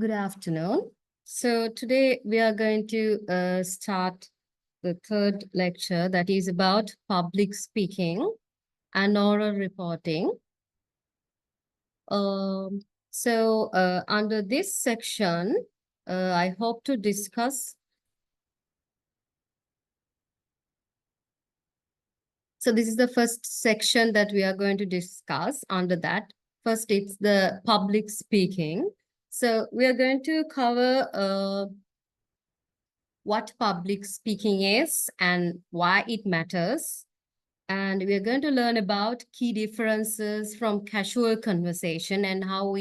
Good afternoon. So today we are going to start the third lecture that is about public speaking and oral reporting. Under this section, I hope to discuss. So this is the first section that we are going to discuss. Under that, first it's the public speaking. So we are going to cover what public speaking is and why it matters. And we're going to learn about key differences from casual conversation and how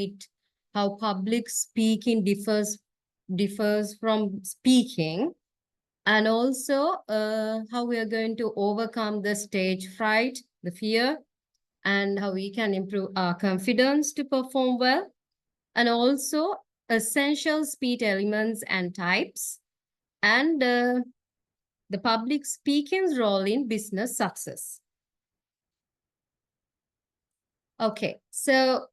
public speaking differs from speaking. And also how we are going to overcome the stage fright, the fear, and how we can improve our confidence to perform well. And also essential speech elements and types, and the public speaking's role in business success. Okay, so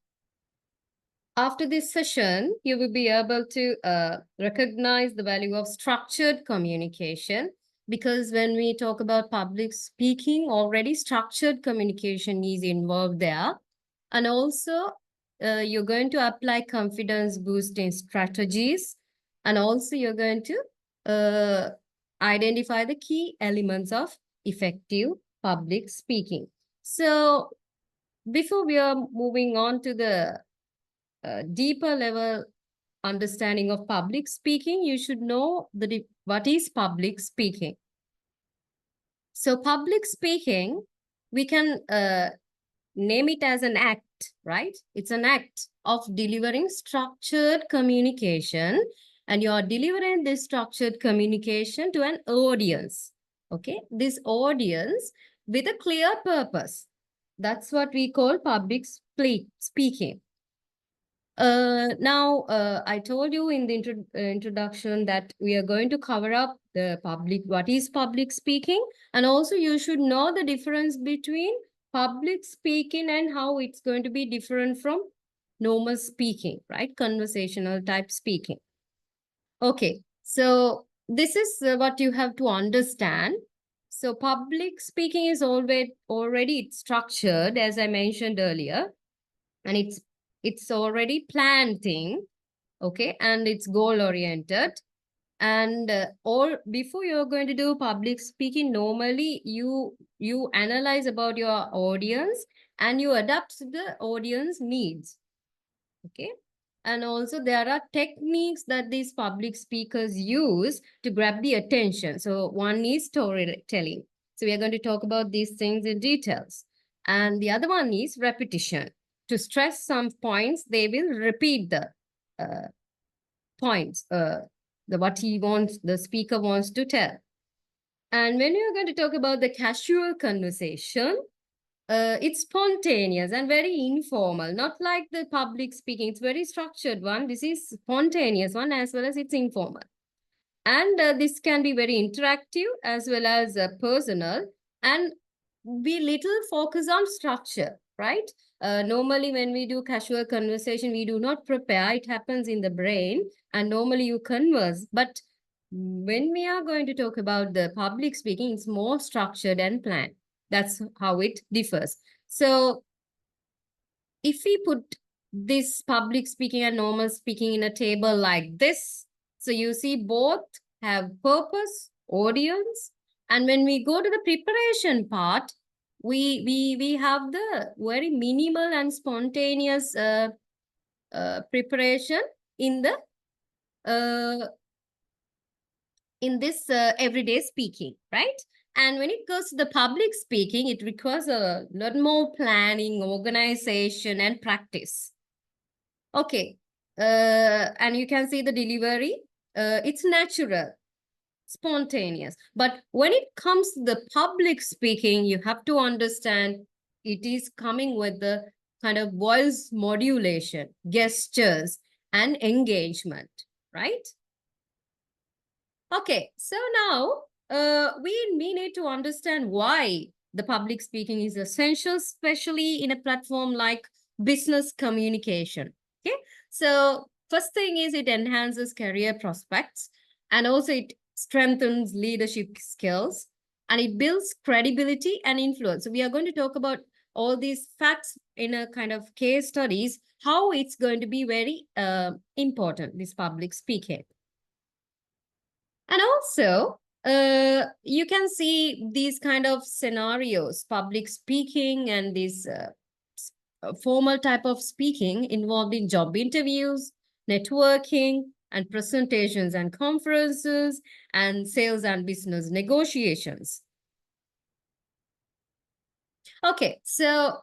after this session, you will be able to recognize the value of structured communication, because when we talk about public speaking, already structured communication is involved there. And also, you're going to apply confidence boosting strategies. And also, you're going to identify the key elements of effective public speaking. So before we are moving on to the deeper level understanding of public speaking, you should know what is public speaking. So public speaking, we can name it as an act, right? It's an act of delivering structured communication, and you are delivering this structured communication to an audience, okay? This audience with a clear purpose. That's what we call public speaking. I told you in the introduction that we are going to cover up what is public speaking, and also you should know the difference between public speaking and how it's going to be different from normal speaking, right? Conversational type speaking. Okay, so this is what you have to understand. So public speaking is already structured, as I mentioned earlier, and it's already planned thing, okay, and it's goal oriented. And before you're going to do public speaking, normally you analyze about your audience and you adapt to the audience needs, okay. And also there are techniques that these public speakers use to grab the attention. So one is storytelling. So we are going to talk about these things in details. And the other one is repetition. To stress some points, they will repeat the points, the speaker wants to tell. And when you're going to talk about the casual conversation, it's spontaneous and very informal, not like the public speaking. It's very structured one. This is spontaneous one as well as it's informal. And this can be very interactive as well as personal, and we little focus on structure, right? Normally when we do casual conversation, we do not prepare. It happens in the brain and normally you converse. But when we are going to talk about the public speaking, it's more structured and planned. That's how it differs. So if we put this public speaking and normal speaking in a table like this, so you see both have purpose, audience, and when we go to the preparation part, we have the very minimal and spontaneous preparation in this everyday speaking, right? And when it goes to the public speaking, it requires a lot more planning, organization, and practice. Okay, and you can see the delivery. It's natural, spontaneous. But when it comes to the public speaking, you have to understand it is coming with the kind of voice modulation, gestures, and engagement, right? Okay, so now we need to understand why the public speaking is essential, especially in a platform like business communication. Okay, so first thing is it enhances career prospects, and also it strengthens leadership skills, and it builds credibility and influence. So we are going to talk about all these facts in a kind of case studies, how it's going to be very important, this public speaking. And also, you can see these kind of scenarios, public speaking and this formal type of speaking involved in job interviews, networking, and presentations and conferences, and sales and business negotiations. Okay, so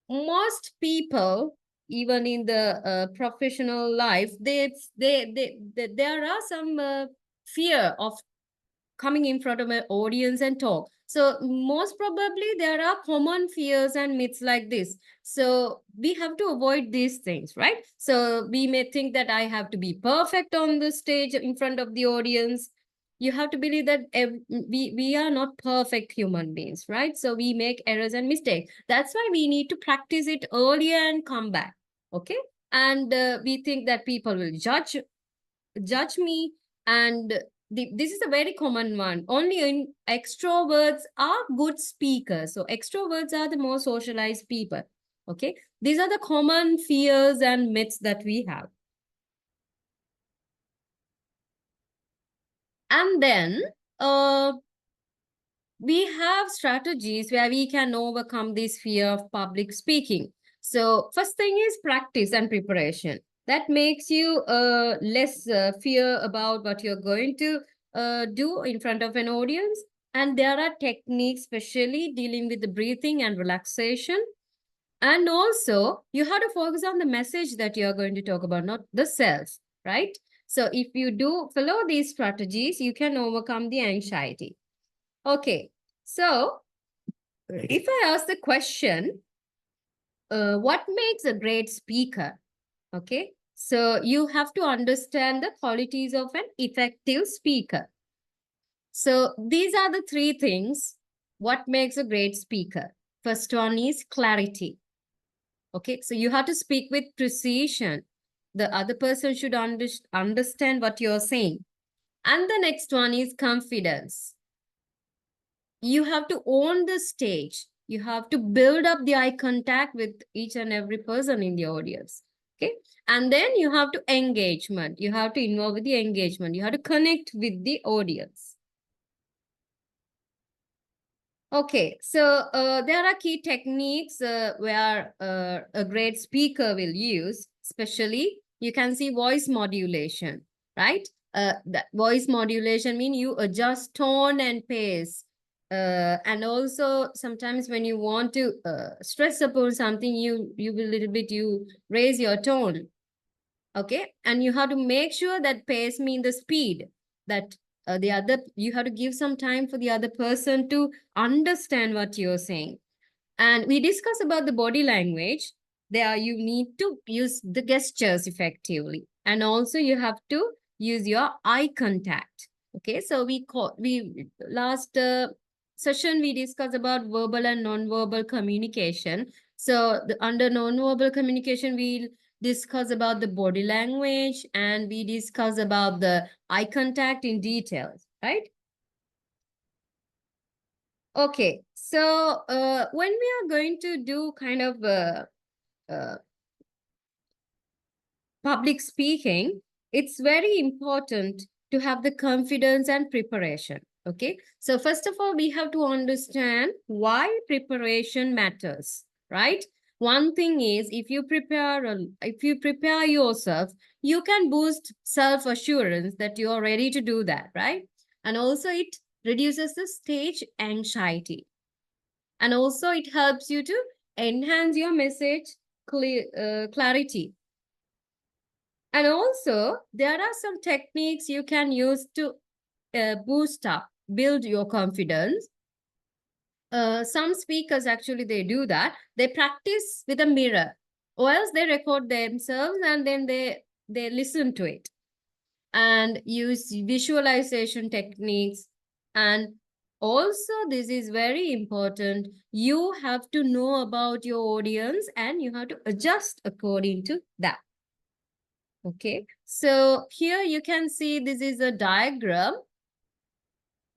most people, even in the professional life, there are some fear of coming in front of an audience and talk. So most probably there are common fears and myths like this. So we have to avoid these things, right? So we may think that I have to be perfect on the stage in front of the audience. You have to believe that we are not perfect human beings, right? So we make errors and mistakes. That's why we need to practice it earlier and come back. Okay. And we think that people will judge me, and this is a very common one. Only in extroverts are good speakers. So extroverts are the more socialized people. Okay. These are the common fears and myths that we have. And then we have strategies where we can overcome this fear of public speaking. So first thing is practice and preparation. That makes you less fear about what you're going to do in front of an audience. And there are techniques, especially dealing with the breathing and relaxation. And also, you have to focus on the message that you're going to talk about, not the self, right? So if you do follow these strategies, you can overcome the anxiety. Okay, so if I ask the question, what makes a great speaker? Okay, so you have to understand the qualities of an effective speaker. So these are the three things. What makes a great speaker? First one is clarity. Okay, so you have to speak with precision. The other person should understand what you're saying. And the next one is confidence. You have to own the stage. You have to build up the eye contact with each and every person in the audience. Okay. And then you have to engagement. You have to involve with the engagement. You have to connect with the audience. Okay, so there are key techniques where a great speaker will use, especially you can see voice modulation, right? That voice modulation means you adjust tone and pace. And also sometimes when you want to stress upon something, you will little bit, you raise your tone. Okay, and you have to make sure that pace means the speed, that the other, you have to give some time for the other person to understand what you're saying. And we discuss about the body language. There you need to use the gestures effectively, and also you have to use your eye contact. Okay, so we last session we discussed about verbal and non-verbal communication. So under non-verbal communication, we'll discuss about the body language, and we discuss about the eye contact in details, right? Okay, so when we are going to do kind of uh, public speaking, it's very important to have the confidence and preparation. Okay, so first of all, we have to understand why preparation matters, right? One thing is, if you prepare yourself, you can boost self assurance that you are ready to do that, right? And also it reduces the stage anxiety, and also it helps you to enhance your message clarity. And also, there are some techniques you can use to boost up, build your confidence. Some speakers actually, they do that. They practice with a mirror, or else they record themselves and then they listen to it, and use visualization techniques. And also, this is very important. You have to know about your audience and you have to adjust according to that. Okay, so here you can see this is a diagram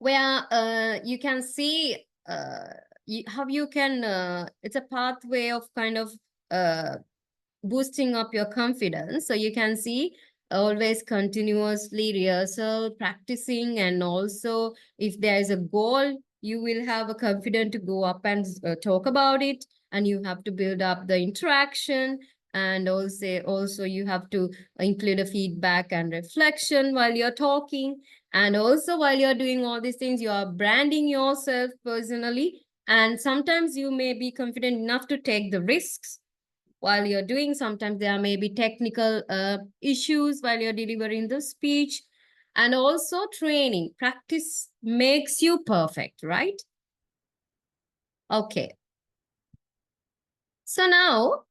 where you can see how you can, it's a pathway of kind of uh, boosting up your confidence. So you can see always continuously rehearsal, practicing, and also if there is a goal, you will have a confidence to go up and talk about it, and you have to build up the interaction, and also you have to include a feedback and reflection while you're talking, and also while you're doing all these things, you are branding yourself personally, and sometimes you may be confident enough to take the risks while you're doing. Sometimes there may be technical issues while you're delivering the speech, and also training. Practice makes you perfect, right? Okay. So now,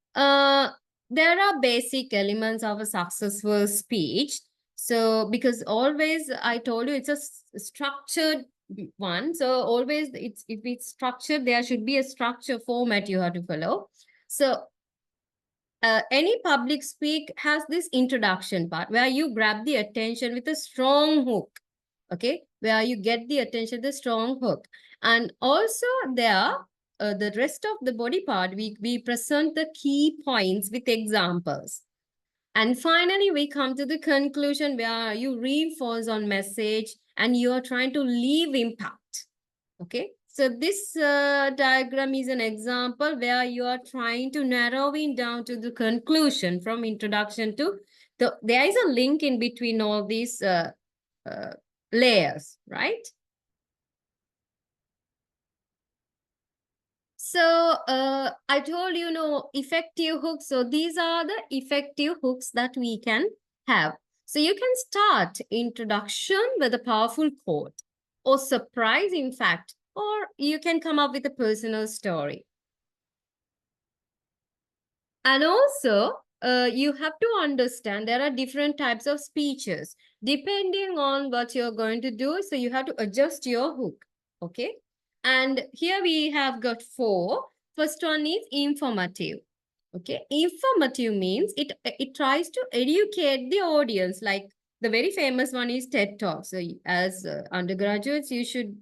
there are basic elements of a successful speech. So because always I told you it's a structured one. So always it's, if it's structured, there should be a structure format you have to follow. So any public speak has this introduction part where you grab the attention with a strong hook, okay, where you get the attention, the strong hook. And also there, the rest of the body part, we present the key points with examples. And finally, we come to the conclusion where you reinforce on message and you are trying to leave impact. Okay, so this diagram is an example where you are trying to narrow it down to the conclusion from introduction to there is a link in between all these uh, layers, right? So I told you, effective hooks. So these are the effective hooks that we can have. So you can start introduction with a powerful quote or surprise, in fact, or you can come up with a personal story. And also, you have to understand there are different types of speeches depending on what you're going to do. So you have to adjust your hook. Okay. And here we have got four. First one is informative. Okay. Informative means it tries to educate the audience. Like the very famous one is TED Talks. So as undergraduates, you should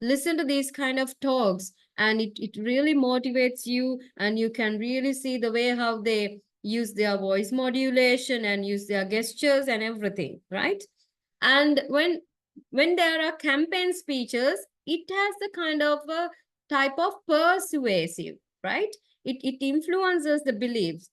listen to these kind of talks, and it really motivates you, and you can really see the way how they use their voice modulation and use their gestures and everything, right? And when there are campaign speeches, it has the kind of a type of persuasive, right? It influences the beliefs.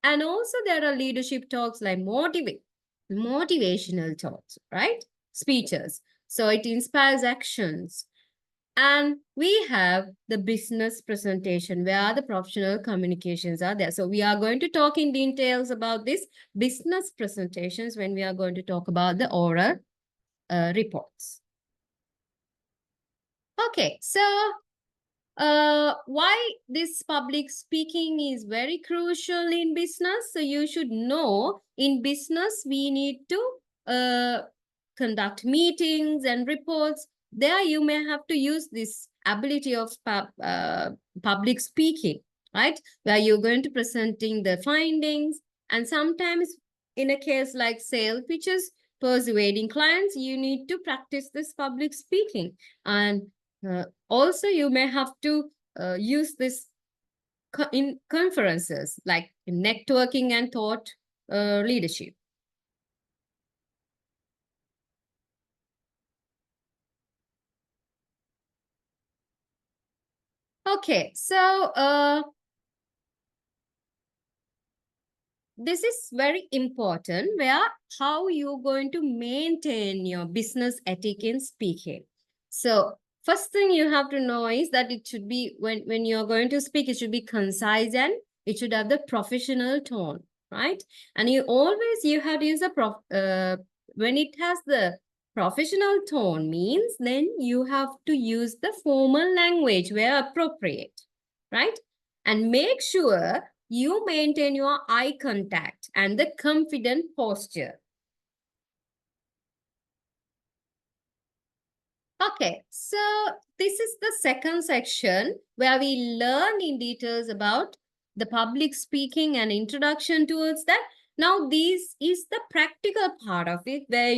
And also there are leadership talks like motivational talks, right? Speeches. So it inspires actions. And we have the business presentation where the professional communications are there. So we are going to talk in details about this business presentations when we are going to talk about the oral reports. Okay, so why this public speaking is very crucial in business? So you should know in business we need to conduct meetings and reports. There you may have to use this ability of public speaking, right? Where you're going to presenting the findings, and sometimes in a case like sale pitches, persuading clients, you need to practice this public speaking. And also, you may have to use this in conferences like networking and thought leadership. Okay, so this is very important where how you're going to maintain your business ethic in speaking. So first thing you have to know is that it should be, when you're going to speak, it should be concise and it should have the professional tone, right? And you have to use when it has the professional tone means then you have to use the formal language where appropriate, right? And make sure you maintain your eye contact and the confident posture. Okay, so this is the second section where we learn in details about the public speaking and introduction towards that. Now, this is the practical part of it where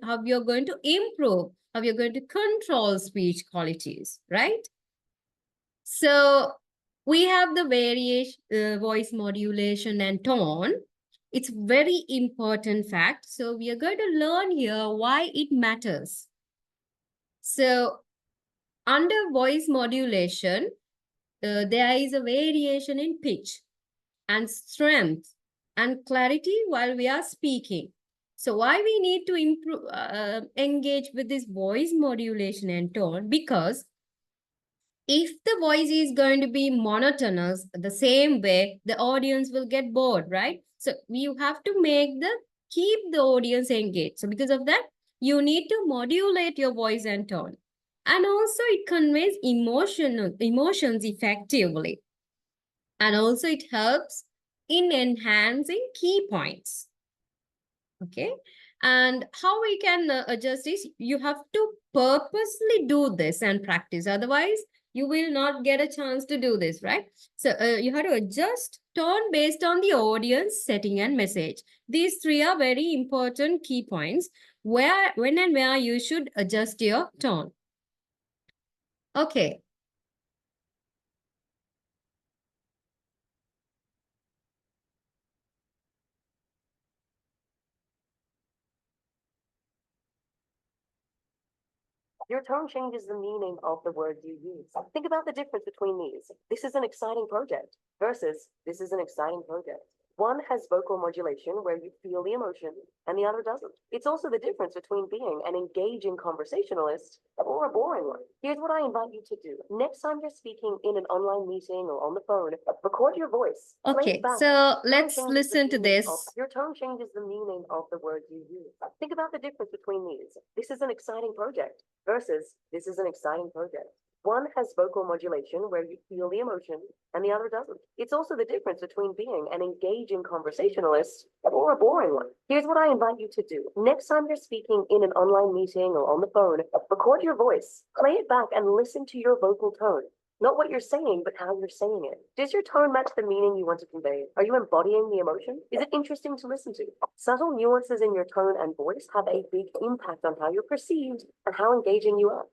how you're going to improve, how you're going to control speech qualities, right? So we have the variation, voice modulation and tone. It's very important fact. So we are going to learn here why it matters. So under voice modulation, there is a variation in pitch and strength and clarity while we are speaking. So why we need to improve, engage with this voice modulation and tone? Because if the voice is going to be monotonous the same way, the audience will get bored, right? So you have to keep the audience engaged. So because of that, you need to modulate your voice and tone. And also it conveys emotions effectively. And also it helps in enhancing key points. Okay. And how we can adjust is you have to purposely do this and practice. Otherwise, you will not get a chance to do this, right? So you have to adjust tone based on the audience, setting, and message. These three are very important key points when and where you should adjust your tone. Okay. Your tone changes the meaning of the word you use. Think about the difference between these. This is an exciting project versus this is an exciting project. One has vocal modulation where you feel the emotion and the other doesn't. It's also the difference between being an engaging conversationalist or a boring one. Here's what I invite you to do. Next time you're speaking in an online meeting or on the phone, record your voice. Okay, so let's listen to this. Your tone changes the meaning of the word you use. Think about the difference between these. This is an exciting project versus this is an exciting project. One has vocal modulation where you feel the emotion and the other doesn't. It's also the difference between being an engaging conversationalist or a boring one. Here's what I invite you to do. Next time you're speaking in an online meeting or on the phone, record your voice, play it back, and listen to your vocal tone. Not what you're saying, but how you're saying it. Does your tone match the meaning you want to convey? Are you embodying the emotion? Is it interesting to listen to? Subtle nuances in your tone and voice have a big impact on how you're perceived and how engaging you are.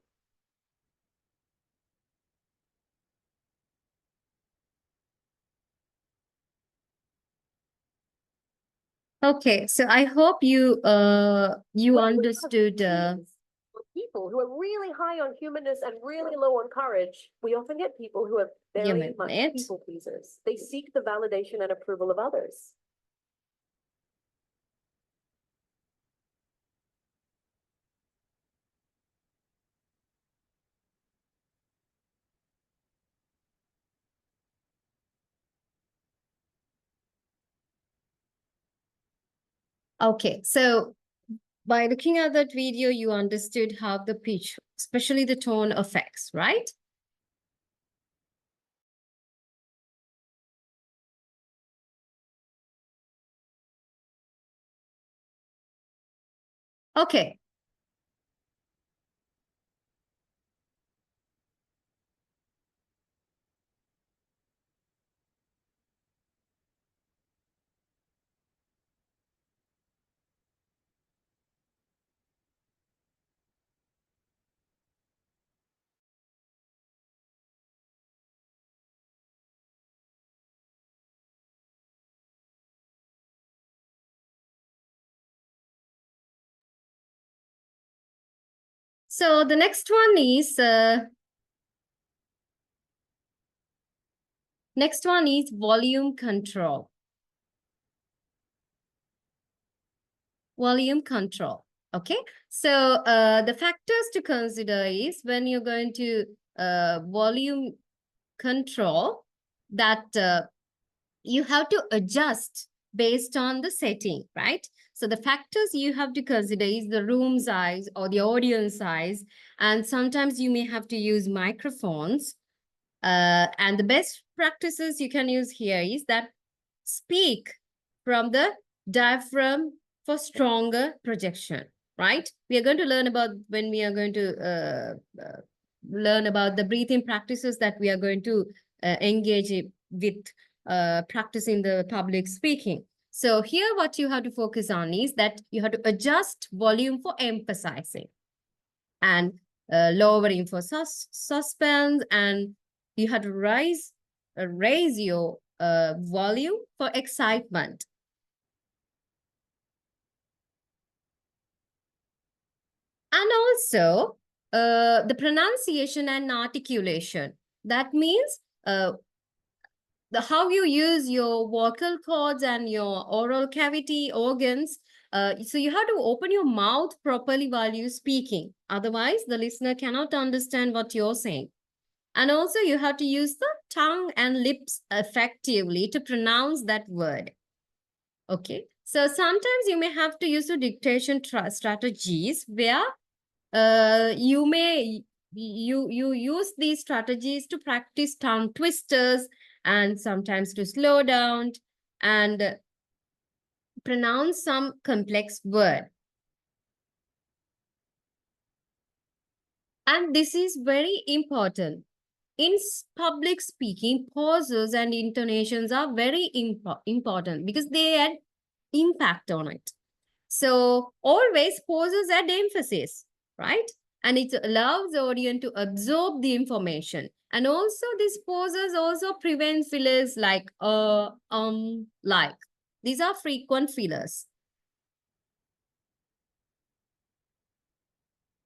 Okay, so I hope you understood. People who are really high on humanness and really low on courage, we often get people who are very much people pleasers. They seek the validation and approval of others. Okay, so by looking at that video, you understood how the pitch, especially the tone, affects, right? Okay. So the next one is volume control. Volume control. Okay. So the factors to consider is when you're going to volume control, that you have to adjust based on the setting, right? So the factors you have to consider is the room size or the audience size. And sometimes you may have to use microphones. And the best practices you can use here is that speak from the diaphragm for stronger projection, right? We are going to learn about when we are going to learn about the breathing practices that we are going to engage with practicing the public speaking. So here what you have to focus on is that you have to adjust volume for emphasizing and lowering for suspense, and you have to raise your volume for excitement. And also the pronunciation and articulation. That means how you use your vocal cords and your oral cavity organs. So you have to open your mouth properly while you're speaking. Otherwise, the listener cannot understand what you're saying. And also, you have to use the tongue and lips effectively to pronounce that word. Okay. So sometimes you may have to use the dictation strategies where you use these strategies to practice tongue twisters and sometimes to slow down and pronounce some complex word. And this is very important. In public speaking, pauses and intonations are very important because they add impact on it. So always pauses add emphasis, right? And it allows the audience to absorb the information. And also these pauses also prevent fillers like like. These are frequent fillers.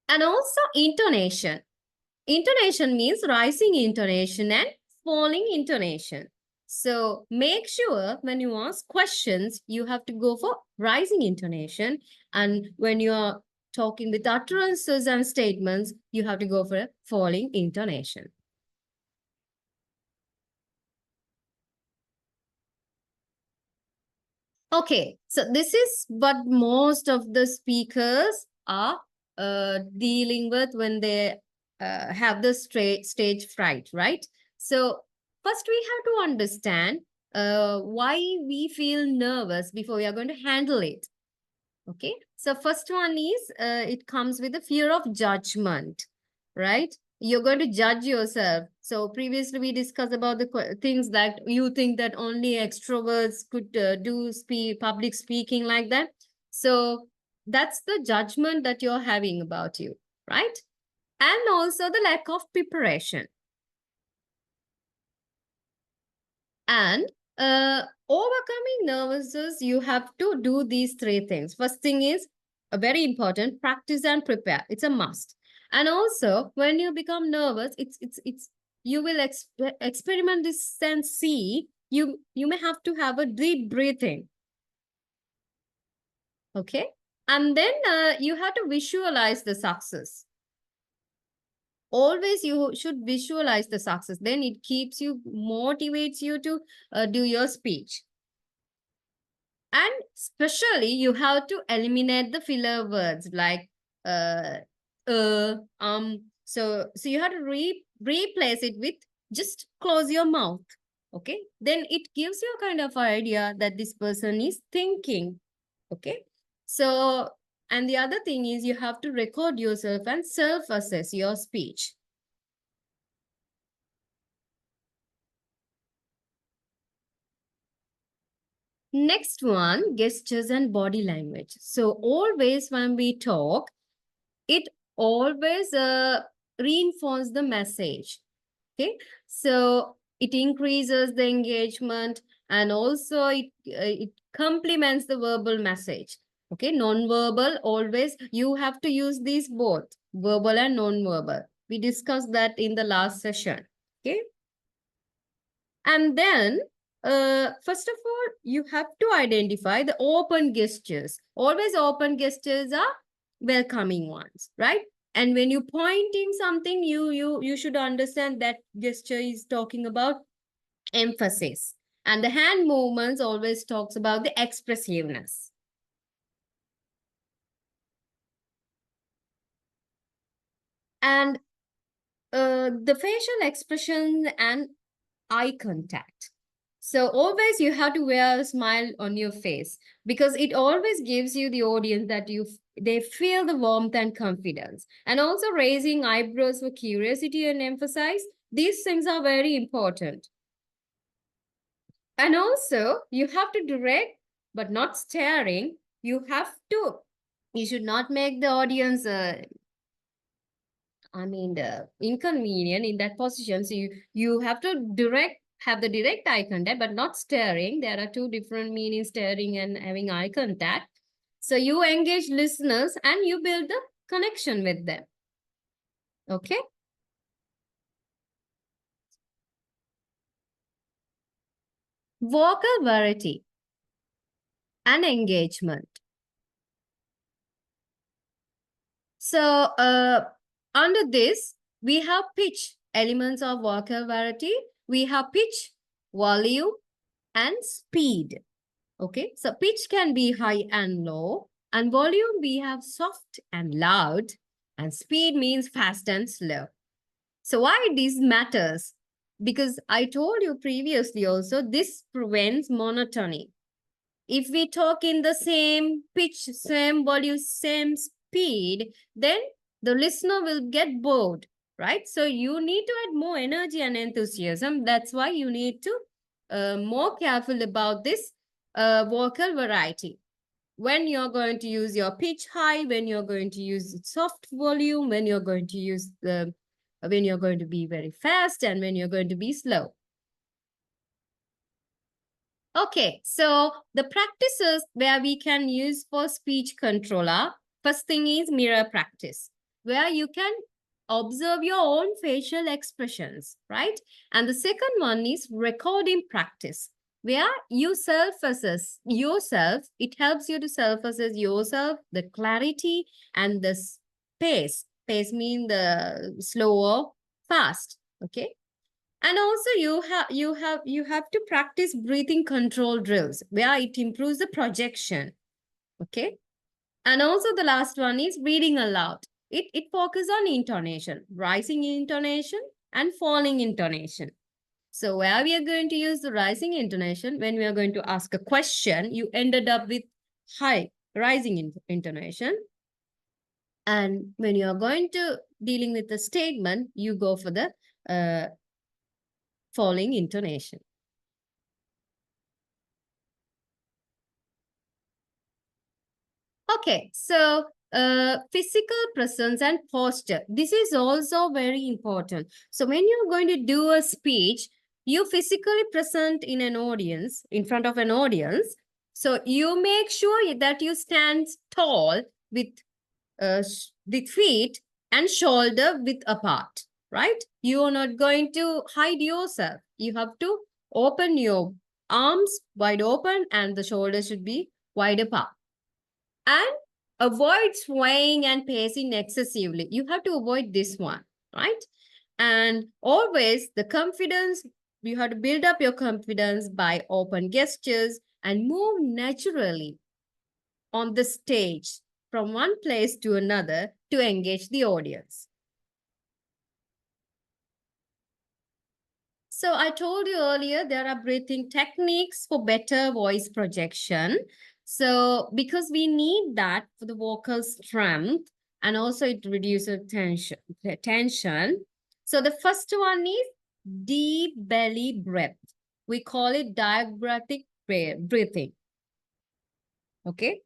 And also intonation. Intonation means rising intonation and falling intonation. So make sure when you ask questions, you have to go for rising intonation. And when you are talking with utterances and statements, you have to go for a falling intonation. Okay, so this is what most of the speakers are dealing with when they have the stage fright, right? So first we have to understand why we feel nervous before we are going to handle it. Okay, so first one is it comes with the fear of judgment, right? You're going to judge yourself. So previously we discussed about the things that you think that only extroverts could do public speaking like that. So that's the judgment that you're having about you, right? And also the lack of preparation. And overcoming nervousness, you have to do these three things. First thing is very important: practice and prepare. It's a must. And also, when you become nervous, it's you will experiment this and see. You may have to have a deep breathing. Okay, and then you have to visualize the success. Always you should visualize the success. Then it keeps you, motivates you to do your speech. And especially you have to eliminate the filler words like uh so you have to replace it with just close your mouth. Okay, then it gives you a kind of idea that this person is thinking. Okay, so and the other thing is you have to record yourself and self-assess your speech. Next one, gestures and body language. So always when we talk, it always reinforces the message. Okay, so it increases the engagement and also it complements the verbal message. Okay, non-verbal, always you have to use these both, verbal and non-verbal. We discussed that in the last session. Okay, and then first of all, you have to identify the open gestures. Always open gestures are welcoming ones, right? And when you're pointing something, you should understand that gesture is talking about emphasis. And the hand movements always talks about the expressiveness. And the facial expression and eye contact. So always you have to wear a smile on your face because it always gives you the audience that they feel the warmth and confidence. And also raising eyebrows for curiosity and emphasize. These things are very important. And also you have to direct but not staring. You should not make the audience, inconvenient in that position. So you have to have the direct eye contact, but not staring. There are two different meanings, staring and having eye contact. So you engage listeners and you build the connection with them. Okay. Vocal variety and engagement. So under this, we have pitch, elements of vocal variety. We have pitch, volume, and speed. Okay, so pitch can be high and low, and volume we have soft and loud, and speed means fast and slow. So why this matters? Because I told you previously also, this prevents monotony. If we talk in the same pitch, same volume, same speed, then the listener will get bored, right? So you need to add more energy and enthusiasm. That's why you need to more careful about this vocal variety. When you're going to use your pitch high, when you're going to use soft volume, when you're going to use when you're going to be very fast, and when you're going to be slow. Okay, so the practices where we can use for speech controller, first thing is mirror practice, where you can observe your own facial expressions, right? And the second one is recording practice, where you self-assess yourself. It helps you to self-assess yourself, the clarity and the pace. Pace means the slower, fast, okay? And also you have to practice breathing control drills where it improves the projection. Okay. And also the last one is reading aloud. It focuses on intonation, rising intonation and falling intonation. So where we are going to use the rising intonation, when we are going to ask a question, you ended up with high rising intonation. And when you are going to dealing with the statement, you go for the falling intonation. Okay, so physical presence and posture. This is also very important. So when you're going to do a speech, you physically present in an audience, in front of an audience. So you make sure that you stand tall with the feet and shoulder width apart, right? You are not going to hide yourself. You have to open your arms wide open and the shoulders should be wide apart. And avoid swaying and pacing excessively. You have to avoid this one, right? And always the confidence, you have to build up your confidence by open gestures and move naturally on the stage from one place to another to engage the audience. So I told you earlier, there are breathing techniques for better voice projection. So because we need that for the vocal strength, and also it reduces tension. So the first one is deep belly breath. We call it diaphragmatic breathing. Okay.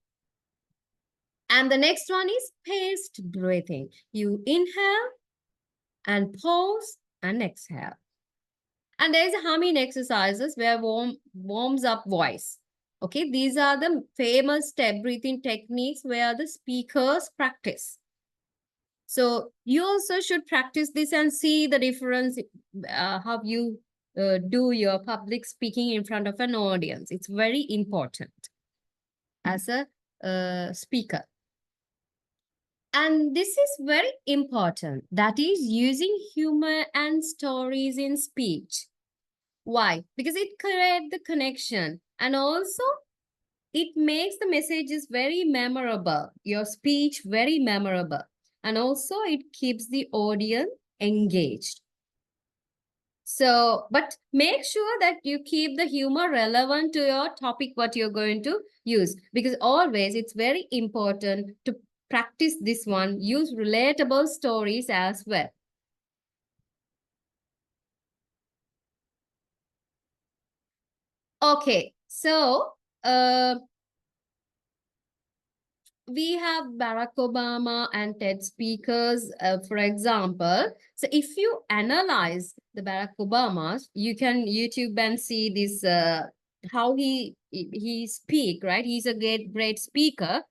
And the next one is paced breathing. You inhale and pause and exhale. And there's humming exercises where warms up voice. Okay, these are the famous step breathing techniques where the speakers practice. So you also should practice this and see the difference, how you do your public speaking in front of an audience. It's very important as a speaker. And this is very important. That is using humor and stories in speech. Why? Because it creates the connection and also it makes the messages very memorable, your speech very memorable. And also it keeps the audience engaged. So, but make sure that you keep the humor relevant to your topic, what you're going to use. Because always it's very important to practice this one, use relatable stories as well. Okay, so we have Barack Obama and TED speakers, for example. So if you analyze the Barack Obamas, you can YouTube and see this how he speak, right? He's a great speaker,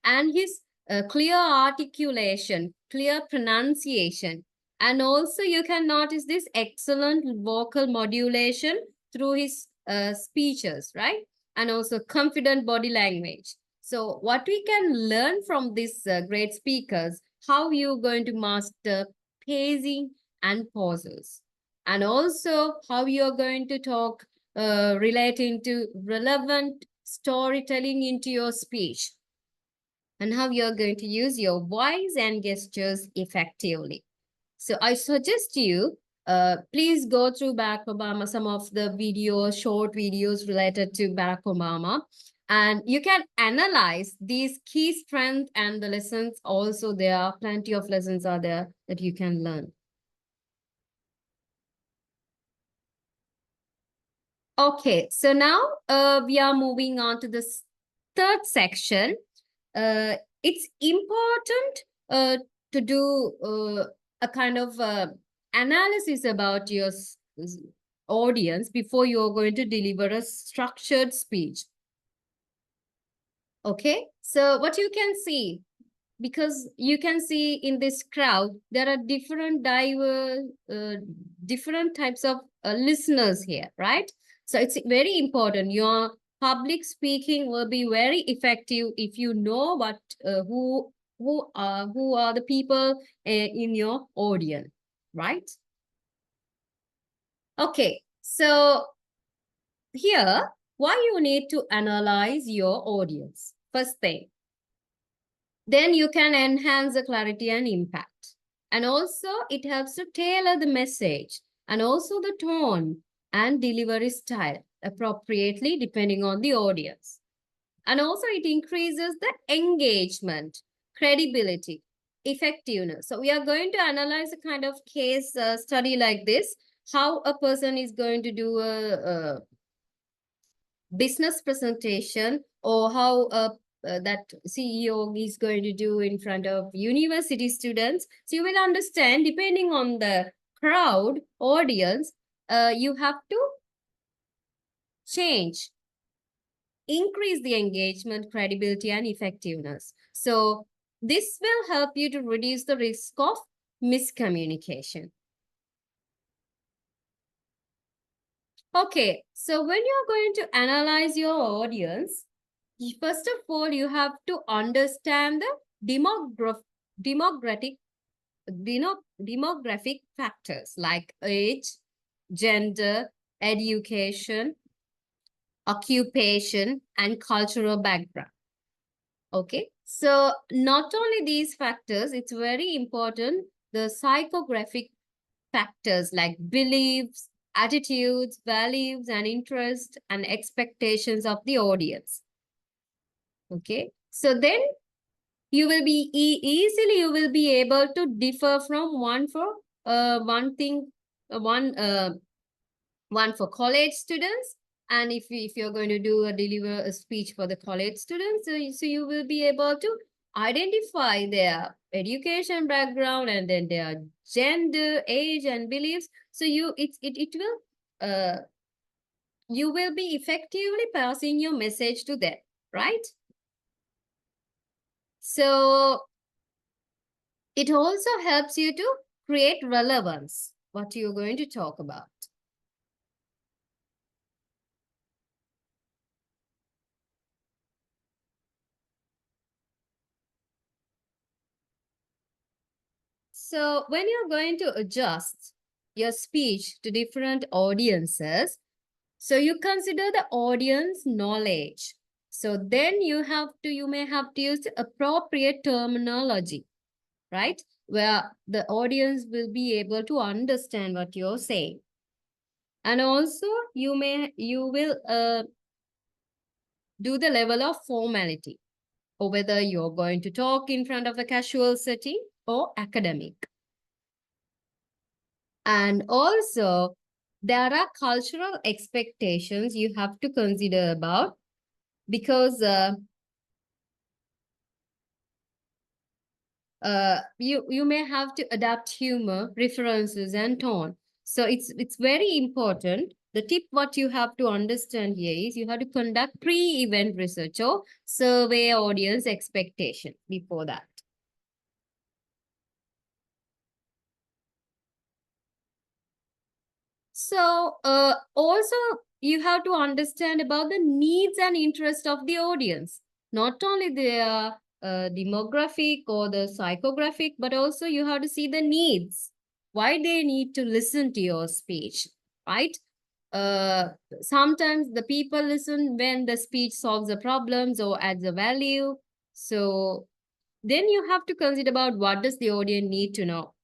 and his clear articulation, clear pronunciation, and also you can notice this excellent vocal modulation through his speeches, right? And also confident body language. So what we can learn from these great speakers, how you're going to master pacing and pauses. And also how you're going to talk relating to relevant storytelling into your speech. And how you're going to use your voice and gestures effectively. So I suggest you, please go through Barack Obama, some of the videos, short videos related to Barack Obama, and you can analyze these key strengths and the lessons. Also, there are plenty of lessons are there that you can learn. Okay, so now we are moving on to the third section. It's important to do a kind of analysis about your audience before you're going to deliver a structured speech. Okay, so what you can see, because you can see in this crowd, there are different types of listeners here, right? So it's very important. Your public speaking will be very effective if you know what who are the people in your audience, right? Okay, so here, why you need to analyze your audience? First thing, then you can enhance the clarity and impact. And also, it helps to tailor the message and also the tone and delivery style appropriately depending on the audience. And also, it increases the engagement, credibility, effectiveness. So, we are going to analyze a kind of case study like this, how a person is going to do a business presentation, or how that CEO is going to do in front of university students. So you will understand, depending on the crowd audience, you have to change, increase the engagement, credibility, and effectiveness. So this will help you to reduce the risk of miscommunication. Okay, so when you're going to analyze your audience, first of all, you have to understand the demographic demographic factors like age, gender, education, occupation, and cultural background. Okay, so not only these factors, it's very important the psychographic factors like beliefs, attitudes, values, and interests and expectations of the audience. Okay, so then you will be easily you will be able to differ from one thing one for college students, and if you're going to deliver a speech for the college students, so you will be able to identify their education background and then their gender, age, and beliefs. So it will you will be effectively passing your message to them, right? So it also helps you to create relevance, what you're going to talk about. So when you're going to adjust your speech to different audiences, so you consider the audience knowledge. So then you may have to use the appropriate terminology, right? Where the audience will be able to understand what you're saying. And also you will do the level of formality, or whether you're going to talk in front of a casual setting or academic. And also, there are cultural expectations you have to consider about, because you may have to adapt humor, references, and tone. So it's very important. The tip what you have to understand here is you have to conduct pre-event research or survey audience expectation before that. So also you have to understand about the needs and interest of the audience, not only their demographic or the psychographic, but also you have to see the needs, why they need to listen to your speech, right? Uh, Sometimes the people listen when the speech solves the problems or adds a value. So then you have to consider about what does the audience need to know,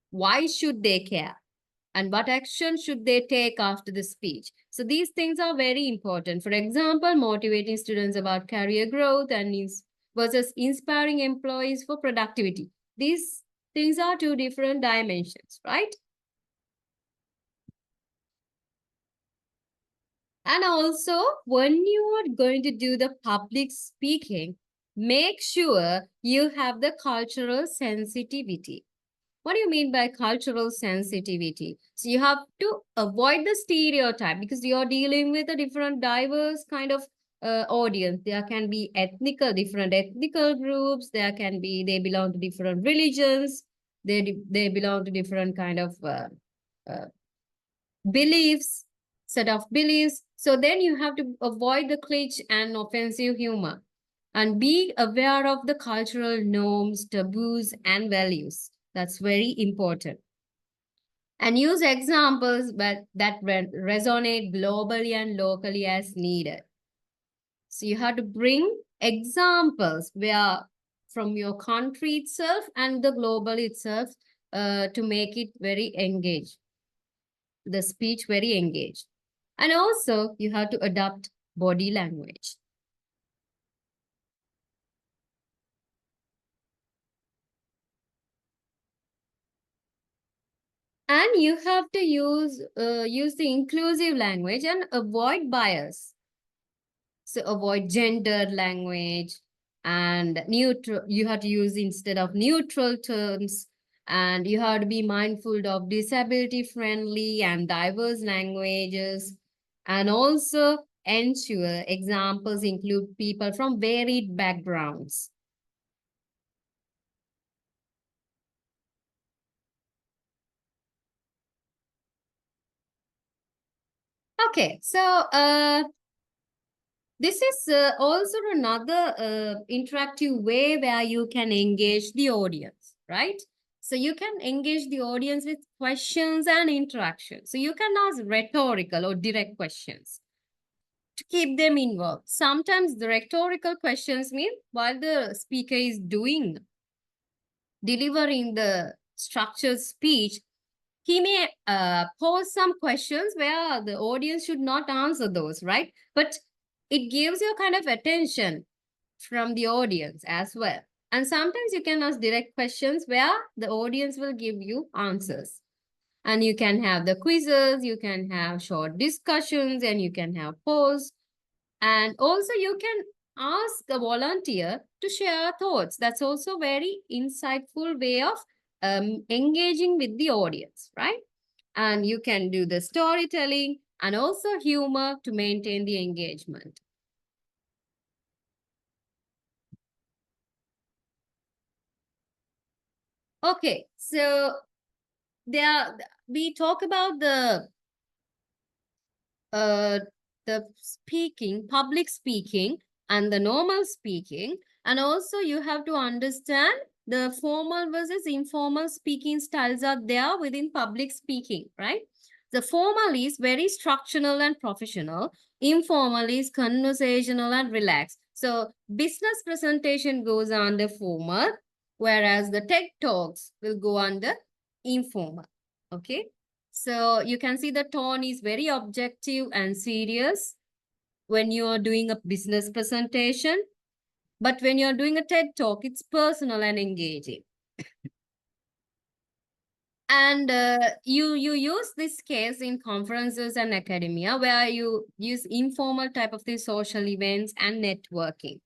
why should they care, and what action should they take after the speech. So these things are very important. For example, motivating students about career growth and versus inspiring employees for productivity. These things are two different dimensions, right? And also, when you are going to do the public speaking, make sure you have the cultural sensitivity. What do you mean by cultural sensitivity? So you have to avoid the stereotype because you're dealing with a different diverse kind of audience. There can be different ethnical groups. There can be, they belong to different religions. They belong to different kind of uh, beliefs, set of beliefs. So then you have to avoid the glitch and offensive humor and be aware of the cultural norms, taboos, and values. That's very important. And use examples that resonate globally and locally as needed. So you have to bring examples where from your country itself and the global itself to make it very engaged, the speech very engaged. And also you have to adapt body language. And you have to use the inclusive language and avoid bias. So avoid gendered language and neutral. You have to use instead of neutral terms, and you have to be mindful of disability friendly and diverse languages, and also ensure examples include people from varied backgrounds. Okay, so this is also another interactive way where you can engage the audience, right? So you can engage the audience with questions and interaction. So you can ask rhetorical or direct questions to keep them involved. Sometimes the rhetorical questions mean while the speaker is delivering the structured speech, he may pose some questions where the audience should not answer those, right? But it gives you kind of attention from the audience as well. And sometimes you can ask direct questions where the audience will give you answers. And you can have the quizzes, you can have short discussions, and you can have polls. And also you can ask a volunteer to share thoughts. That's also very insightful way of engaging with the audience, right? And you can do the storytelling and also humor to maintain the engagement. Okay, so we talk about uh, the public speaking and the normal speaking. And also you have to understand the formal versus informal speaking styles are there within public speaking, right? The formal is very structural and professional. Informal is conversational and relaxed. So business presentation goes under formal, whereas the tech talks will go under informal. Okay. So you can see the tone is very objective and serious when you are doing a business presentation. But when you're doing a TED talk, it's personal and engaging. And you use this case in conferences and academia where you use informal type of the social events and networking.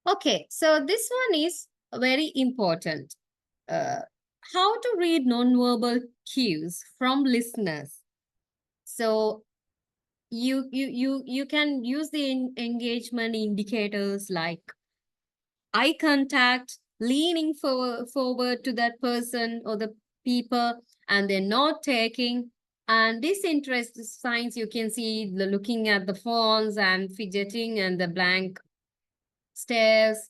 Okay, so this one is very important. Uh, how to read nonverbal cues from listeners. So you can use the engagement indicators like eye contact, leaning forward to that person or the people, and they're not taking. And this interest signs you can see the looking at the phones and fidgeting and the blank stares.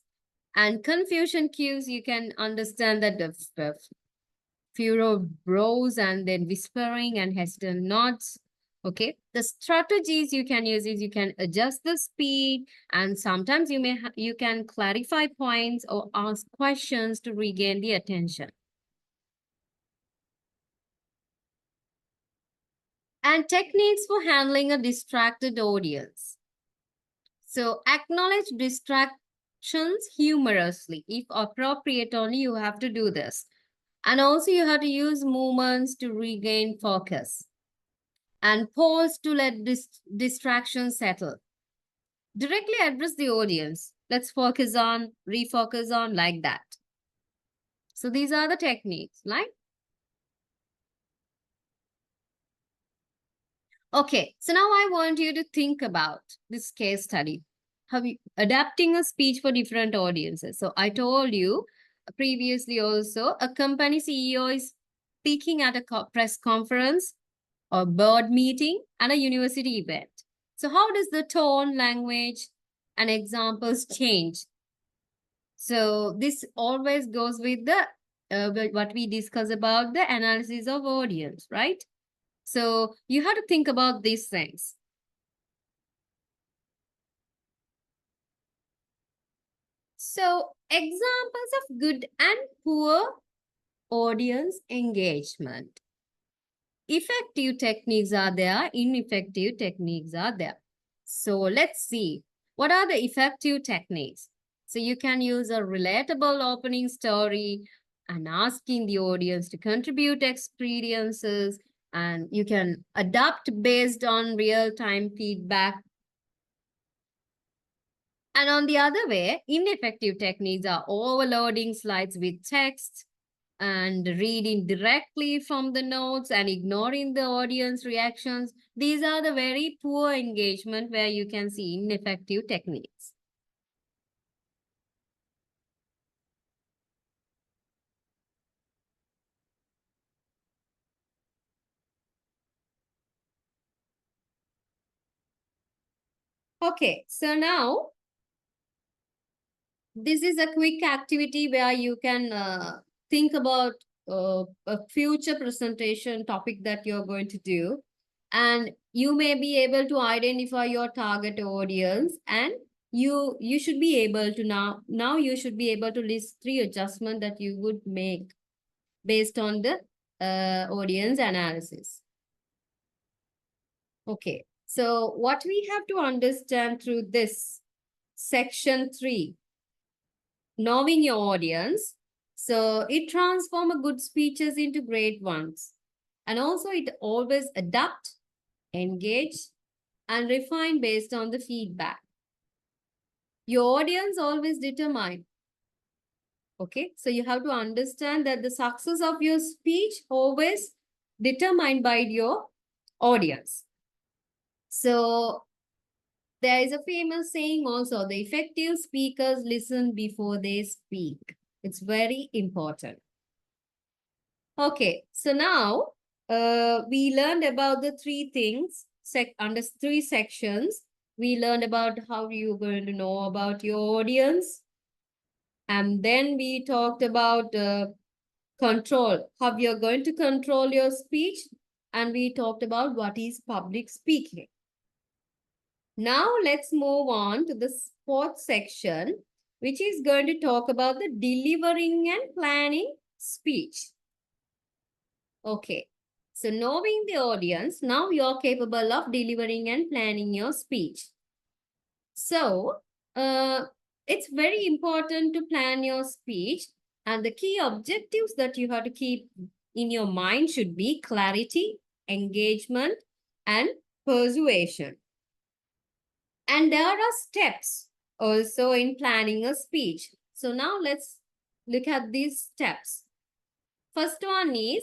And confusion cues, you can understand that the furrow brows and then whispering and hesitant nods. Okay, the strategies you can use is you can adjust the speed, and sometimes you can clarify points or ask questions to regain the attention. And techniques for handling a distracted audience. So acknowledge distractions humorously. If appropriate, only you have to do this. And also you have to use movements to regain focus. And pause to let distractions settle. Directly address the audience. Let's focus on, refocus on, like that. So these are the techniques, right? Okay, so now I want you to think about this case study. How you adapting a speech for different audiences. So I told you previously also, a company CEO is speaking at a press conference or board meeting and a university event. So how does the tone, language, and examples change? So this always goes with the what we discuss about the analysis of audience, right? So you have to think about these things. So examples of good and poor audience engagement. Effective techniques are there, ineffective techniques are there. So let's see, what are the effective techniques? So you can use a relatable opening story and asking the audience to contribute experiences, and you can adapt based on real-time feedback. And on the other way, ineffective techniques are overloading slides with text and reading directly from the notes and ignoring the audience reactions. These are the very poor engagement where you can see ineffective techniques. Okay, so now this is a quick activity where you can think about a future presentation topic that you're going to do, and you may be able to identify your target audience, and you should be able to now you should be able to list 3 adjustments that you would make based on the audience analysis. Okay, so what we have to understand through this section 3, knowing your audience. So it transforms good speeches into great ones. And also it always adapt, engage, and refine based on the feedback. Your audience always determine. Okay, so you have to understand that the success of your speech always determined by your audience. So there is a famous saying also, the effective speakers listen before they speak. It's very important. Okay, so now we learned about the 3 things under 3 sections. We learned about how you're going to know about your audience. And then we talked about control, how you're going to control your speech. And we talked about what is public speaking. Now let's move on to the 4th section, which is going to talk about the delivering and planning speech. Okay, so knowing the audience, now you're capable of delivering and planning your speech. So, it's very important to plan your speech, and the key objectives that you have to keep in your mind should be clarity, engagement, and persuasion. And there are steps also in planning a speech. So now let's look at these steps. First one is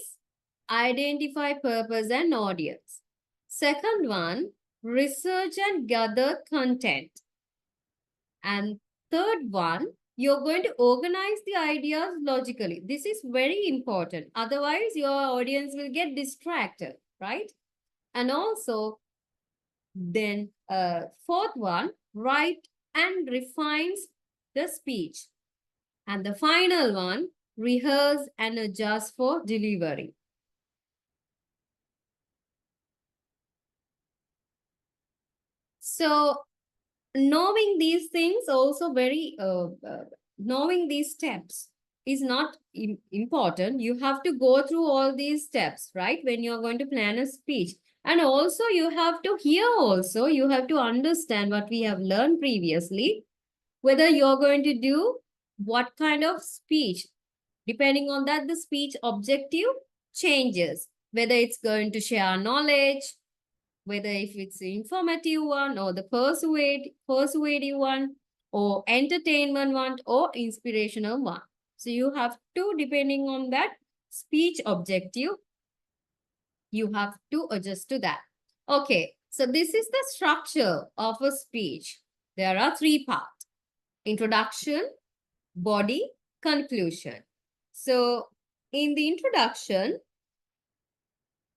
identify purpose and audience. Second one, research and gather content. And third one, you're going to organize the ideas logically. This is very important. Otherwise, your audience will get distracted, right? And also, then fourth one, write and refines the speech. And the final one, rehearse and adjust for delivery. So knowing these things also knowing these steps is not important. You have to go through all these steps, right? When you're going to plan a speech. And also you have to hear also, you have to understand what we have learned previously, whether you're going to do what kind of speech. Depending on that, the speech objective changes, whether it's going to share knowledge, whether if it's informative one or the persuasive one or entertainment one or inspirational one. So you have to, depending on that speech objective, you have to adjust to that. Okay, so this is the structure of a speech. There are three parts: introduction, body, conclusion. So in the introduction,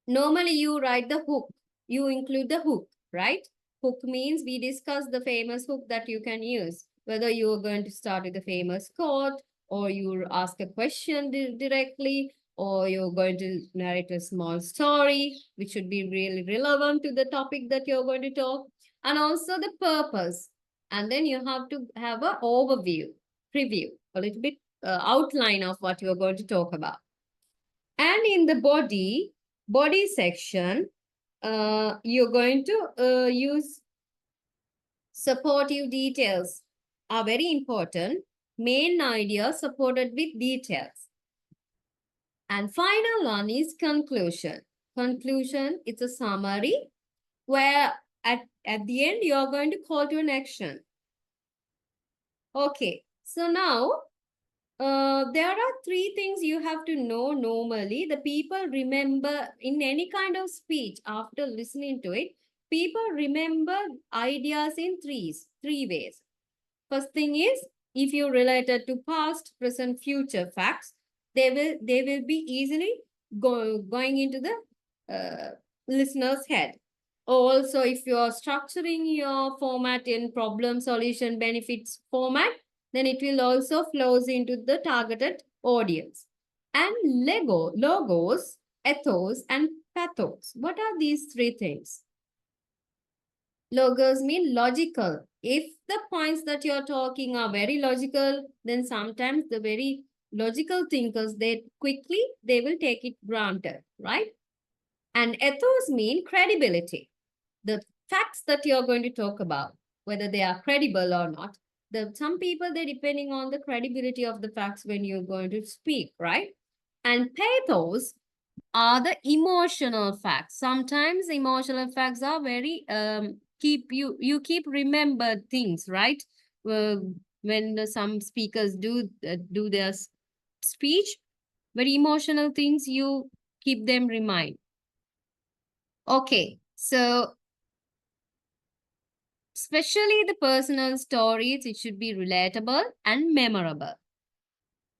normally you write the hook. You include the hook, right? Hook means we discussed the famous hook that you can use. Whether you are going to start with a famous quote, or you ask a question directly, or you're going to narrate a small story, which should be really relevant to the topic that you're going to talk, and also the purpose. And then you have to have an overview, preview, a little bit outline of what you're going to talk about. And in the body section, you're going to use supportive details are very important. Main idea supported with details. And final one is conclusion. Conclusion, it's a summary where at the end you're going to call to an action. Okay, so now there are three things you have to know normally. The people remember in any kind of speech after listening to it, people remember ideas in three ways. First thing is, if you relate it to past, present, future facts, they will be easily going into the listener's head. Also, if you're structuring your format in problem, solution, benefits format, then it will also flows into the targeted audience. And logos, ethos, and pathos. What are these three things? Logos mean logical. If the points that you're talking are very logical, then sometimes the very logical thinkers, they will take it granted, right? And ethos mean credibility. The facts that you're going to talk about, whether they are credible or not. Some people, they're depending on the credibility of the facts when you're going to speak, right? And pathos are the emotional facts. Sometimes emotional facts are very you keep remember things, right? When some speakers do their speech, very emotional things, you keep them remind. Okay, so especially the personal stories, it should be relatable and memorable.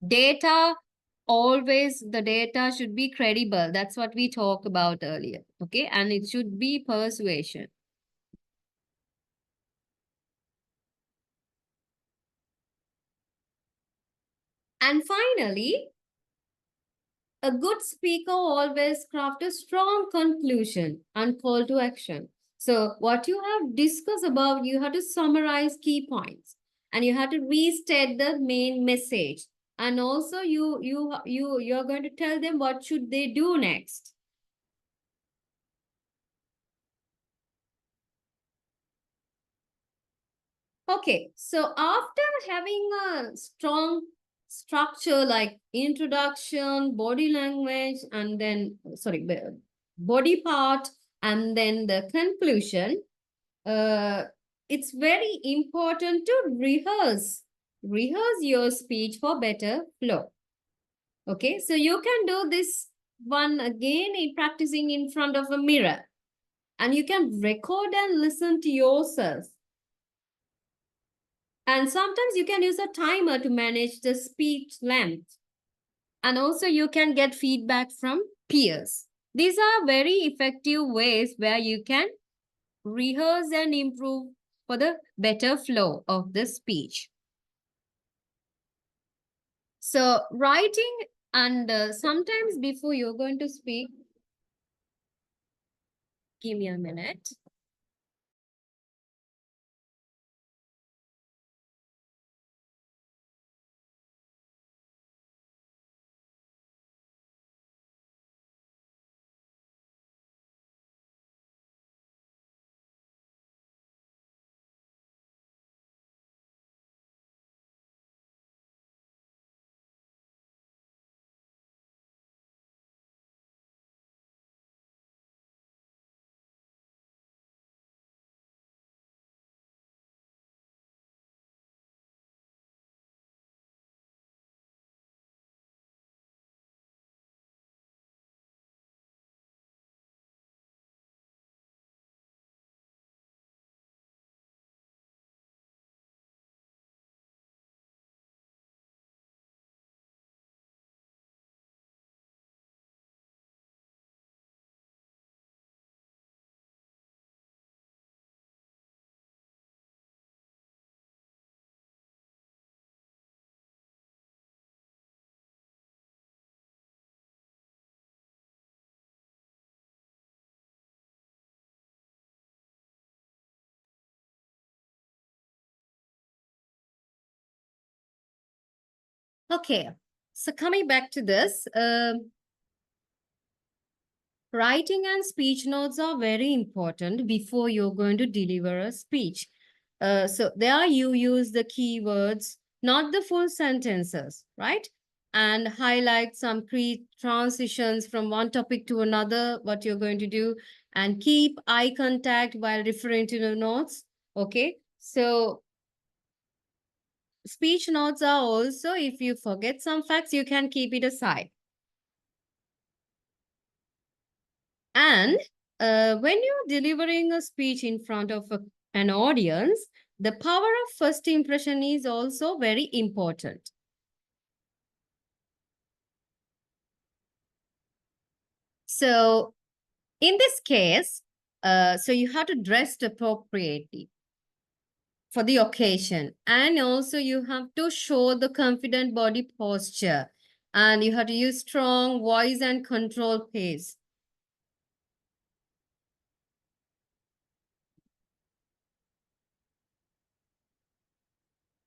Data, always the data should be credible. That's what we talked about earlier. Okay, and it should be persuasion. And finally, a good speaker always craft a strong conclusion and call to action. So what you have discussed about, you have to summarize key points and you have to restate the main message. And also you're going to tell them what should they do next. Okay, so after having a strong structure like introduction, body language, and then, body part, and then the conclusion, it's very important to rehearse. Rehearse your speech for better flow. Okay, so you can do this one again in practicing in front of a mirror. And you can record and listen to yourself. And sometimes you can use a timer to manage the speech length. And also you can get feedback from peers. These are very effective ways where you can rehearse and improve for the better flow of the speech. So writing and sometimes before you're going to speak, give me a minute. Okay, so coming back to this, writing and speech notes are very important before you're going to deliver a speech. So there you use the keywords, not the full sentences, right? And highlight some key transitions from one topic to another, what you're going to do, and keep eye contact while referring to the notes. Okay, so speech notes are also, if you forget some facts, you can keep it aside. And when you're delivering a speech in front of an audience, the power of first impression is also very important. So, in this case, so you have to dress appropriately for the occasion, and also you have to show the confident body posture, and you have to use strong voice and control pace.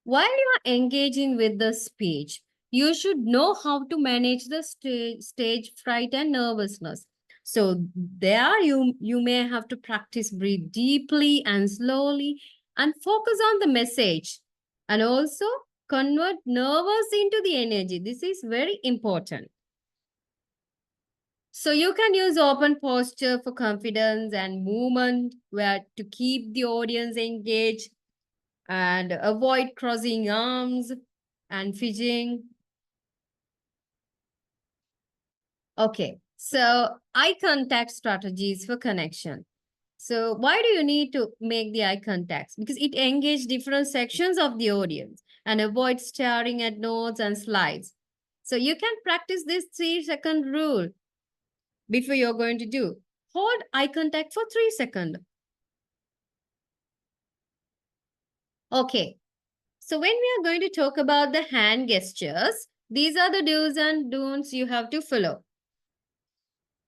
While you are engaging with the speech, you should know how to manage the stage fright and nervousness. So there you may have to practice breathe deeply and slowly and focus on the message and also convert nervous into the energy. This is very important. So you can use open posture for confidence and movement where to keep the audience engaged and avoid crossing arms and fidgeting. Okay, so eye contact strategies for connection. So why do you need to make the eye contacts? Because it engages different sections of the audience and avoid staring at notes and slides. So you can practice this 3-second rule before you're going to do. Hold eye contact for 3 seconds. Okay, so when we are going to talk about the hand gestures, these are the do's and don'ts you have to follow.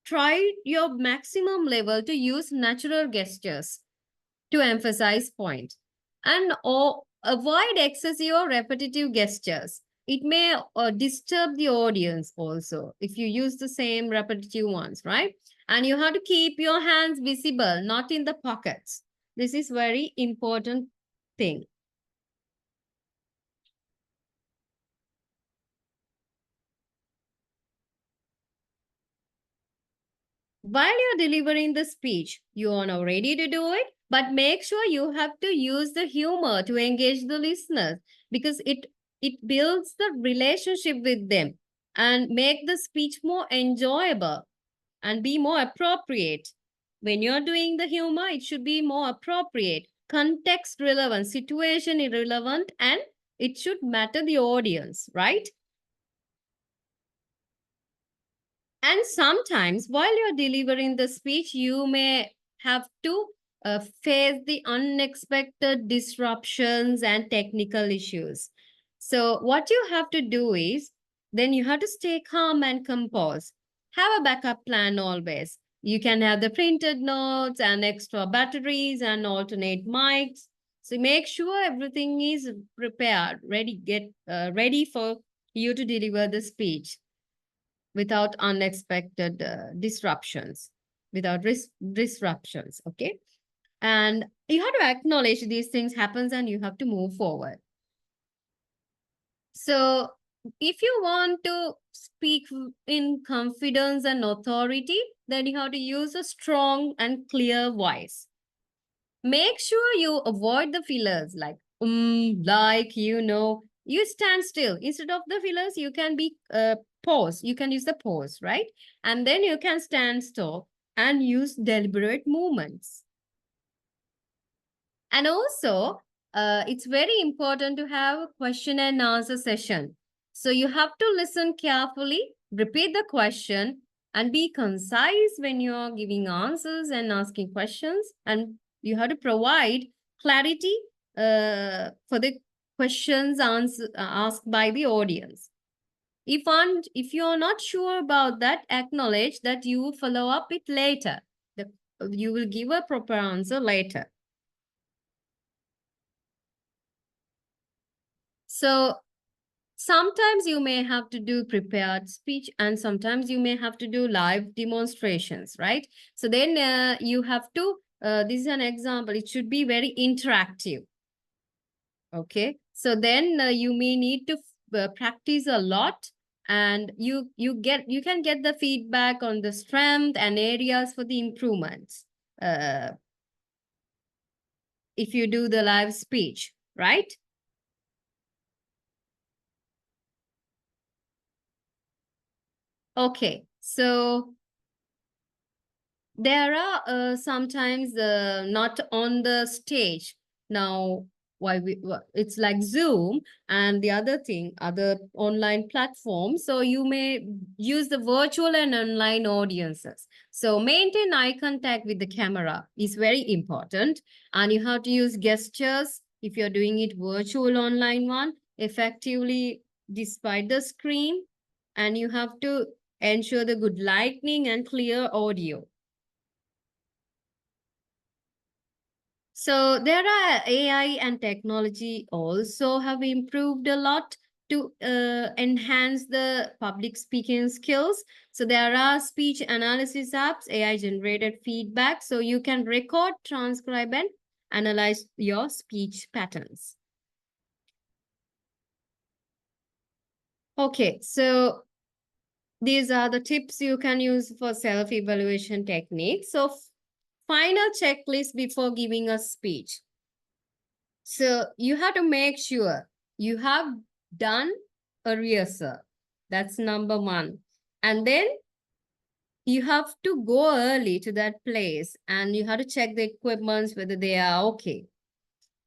Try your maximum level to use natural gestures to emphasize point and or avoid excessive or repetitive gestures. It may disturb the audience also if you use the same repetitive ones, right? And you have to keep your hands visible, not in the pockets. This is very important thing. While you're delivering the speech, you are now ready to do it. But make sure you have to use the humor to engage the listeners, because it builds the relationship with them and make the speech more enjoyable and be more appropriate. When you're doing the humor, it should be more appropriate, context relevant, situation irrelevant, and it should matter the audience, right? And sometimes while you're delivering the speech, you may have to face the unexpected disruptions and technical issues. So, what you have to do is then you have to stay calm and composed. Have a backup plan always. You can have the printed notes and extra batteries and alternate mics. So, make sure everything is prepared, ready, get ready for you to deliver the speech without unexpected disruptions, without disruptions. Okay, and you have to acknowledge these things happens and you have to move forward. So if you want to speak in confidence and authority, then you have to use a strong and clear voice. Make sure you avoid the fillers like like, you stand still. Instead of the fillers, you can be pause. You can use the pause, right? And then you can stand still and use deliberate movements. And also, it's very important to have a question and answer session. So you have to listen carefully, repeat the question, and be concise when you're giving answers and asking questions. And you have to provide clarity for the questions asked by the audience. If you're not sure about that, acknowledge that you will follow up it later. You will give a proper answer later. So sometimes you may have to do prepared speech and sometimes you may have to do live demonstrations, right? So then you have to, this is an example, it should be very interactive. Okay. So then you may need to practice a lot, and you can get the feedback on the strength and areas for the improvements uh, if you do the live speech, right? Okay. So there are sometimes not on the stage. Now it's like Zoom and the other thing, other online platforms, so you may use the virtual and online audiences. So maintain eye contact with the camera is very important, and you have to use gestures if you're doing it virtual online one effectively despite the screen, and you have to ensure the good lighting and clear audio. So there are AI and technology also have improved a lot to enhance the public speaking skills. So there are speech analysis apps, AI generated feedback, so you can record, transcribe, and analyze your speech patterns. Okay, so these are the tips you can use for self-evaluation techniques. So final checklist before giving a speech. So you have to make sure you have done a rehearsal. That's number one. And then you have to go early to that place and you have to check the equipments whether they are okay.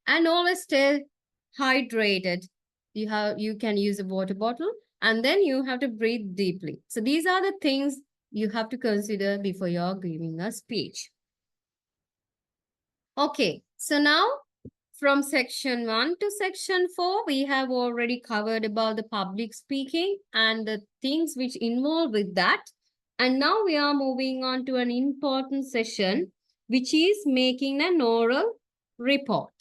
And always stay hydrated. You can use a water bottle and then you have to breathe deeply. So these are the things you have to consider before you're giving a speech. Okay, so now from section 1 to section 4, we have already covered about the public speaking and the things which involve with that. And now we are moving on to an important session, which is making an oral report.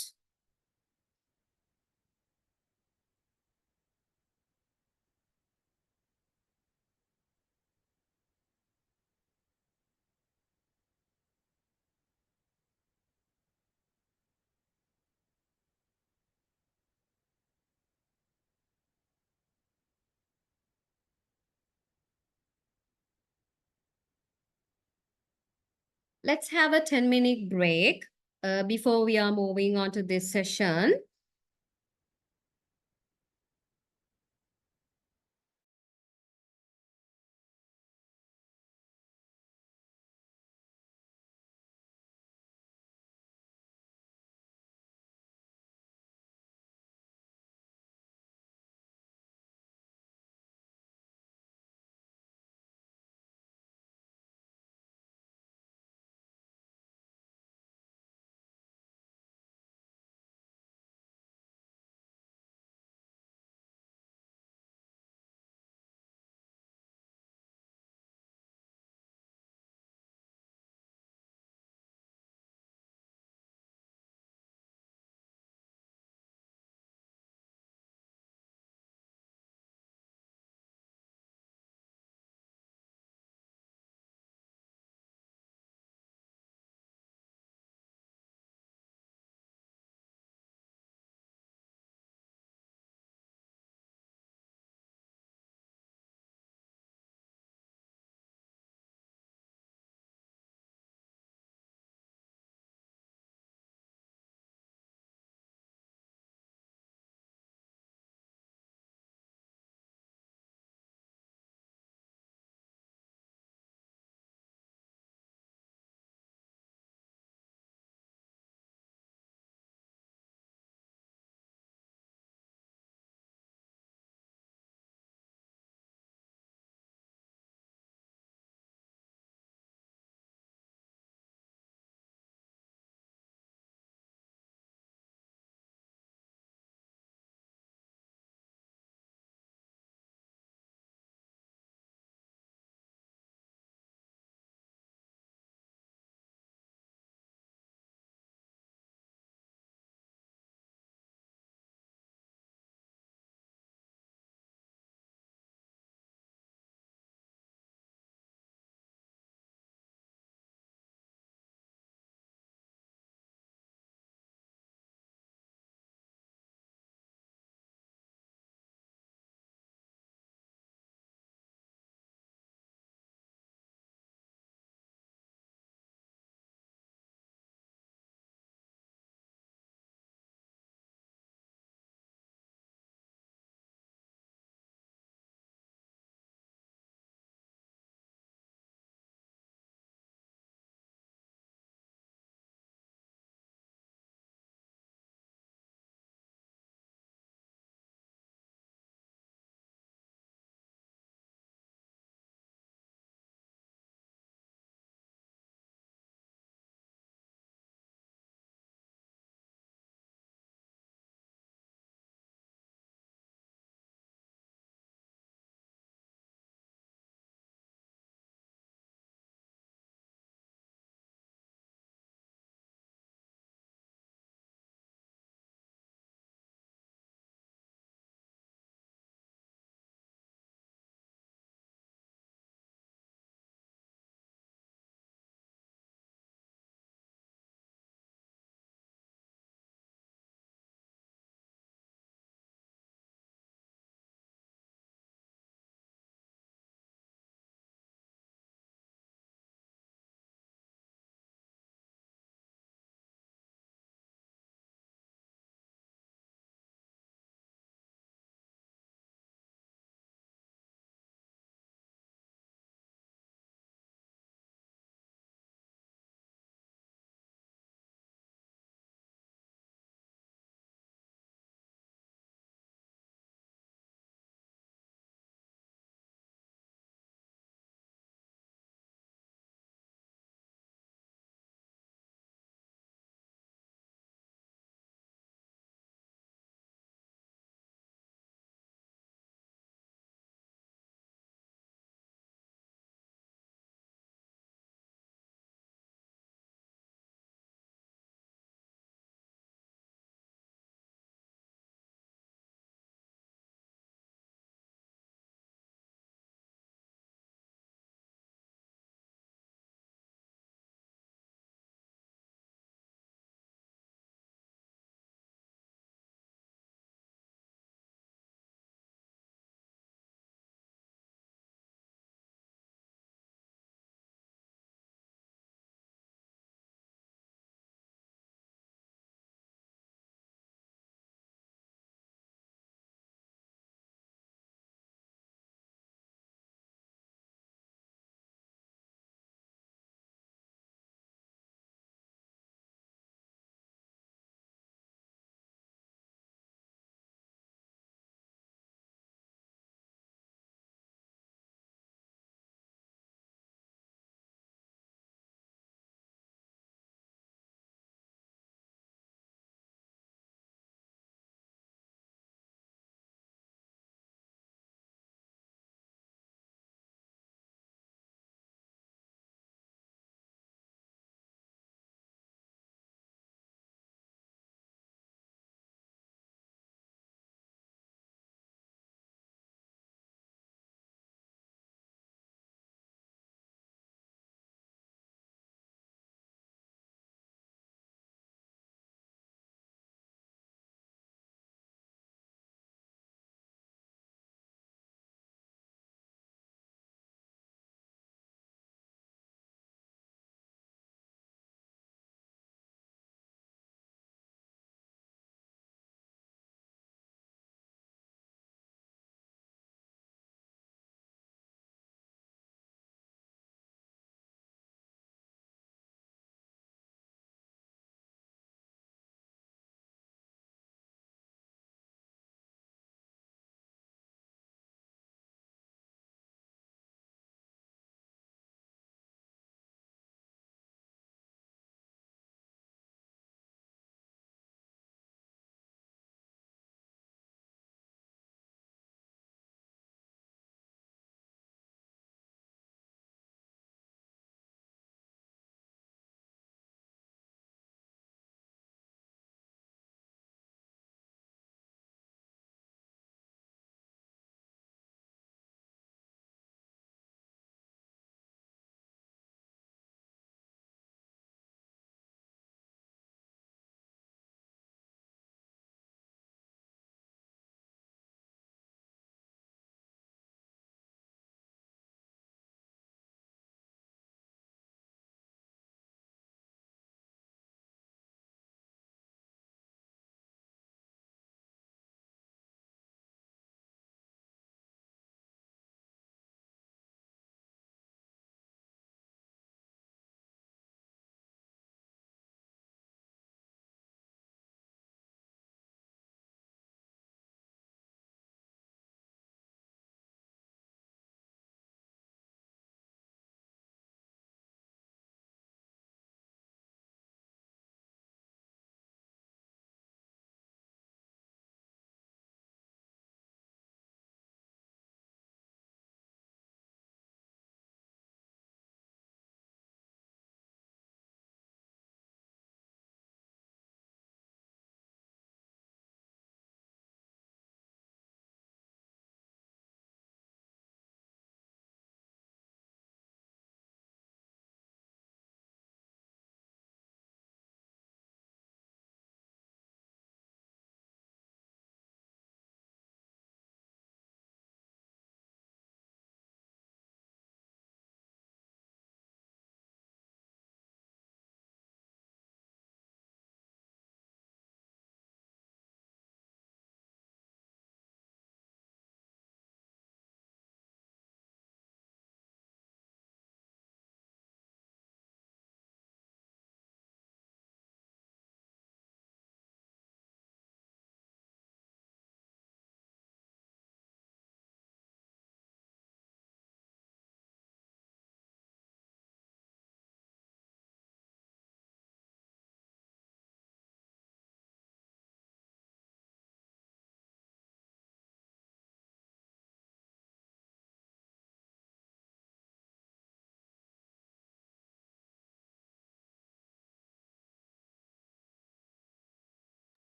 Let's have a 10-minute break. before we are moving on to this session,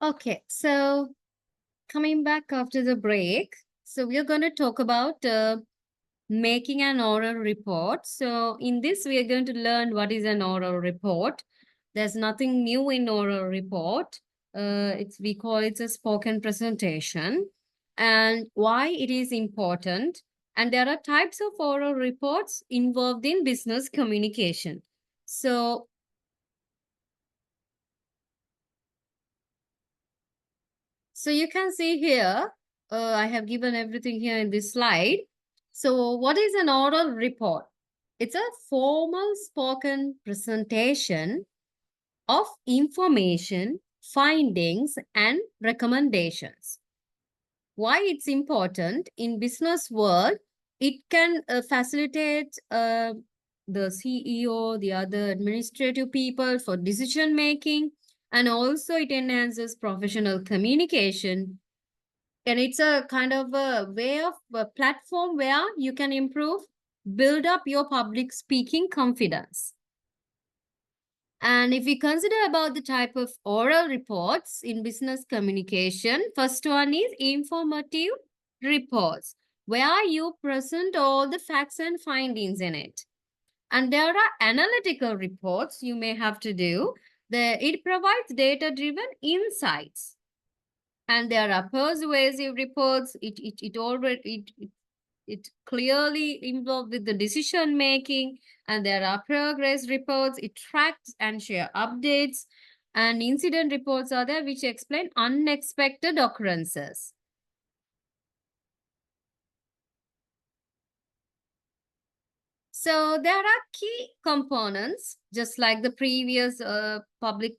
Okay, so coming back after the break, so we are going to talk about making an oral report. So in this, we are going to learn what is an oral report. There's nothing new in oral report. It's we call it a spoken presentation, and why it is important. And there are types of oral reports involved in business communication. So you can see here, I have given everything here in this slide. So what is an oral report? It's a formal spoken presentation of information, findings, and recommendations. Why it's important in business world? It can facilitate the CEO, the other administrative people for decision making, and also it enhances professional communication, and it's a kind of a way of a platform where you can improve, build up your public speaking confidence. And if we consider about the type of oral reports in business communication, first one is informative reports, where you present all the facts and findings in it. And there are analytical reports you may have to do. It provides data-driven insights. And there are persuasive reports. It clearly involved with the decision making, and there are progress reports. It tracks and share updates, and incident reports are there which explain unexpected occurrences. So there are key components, just like the previous public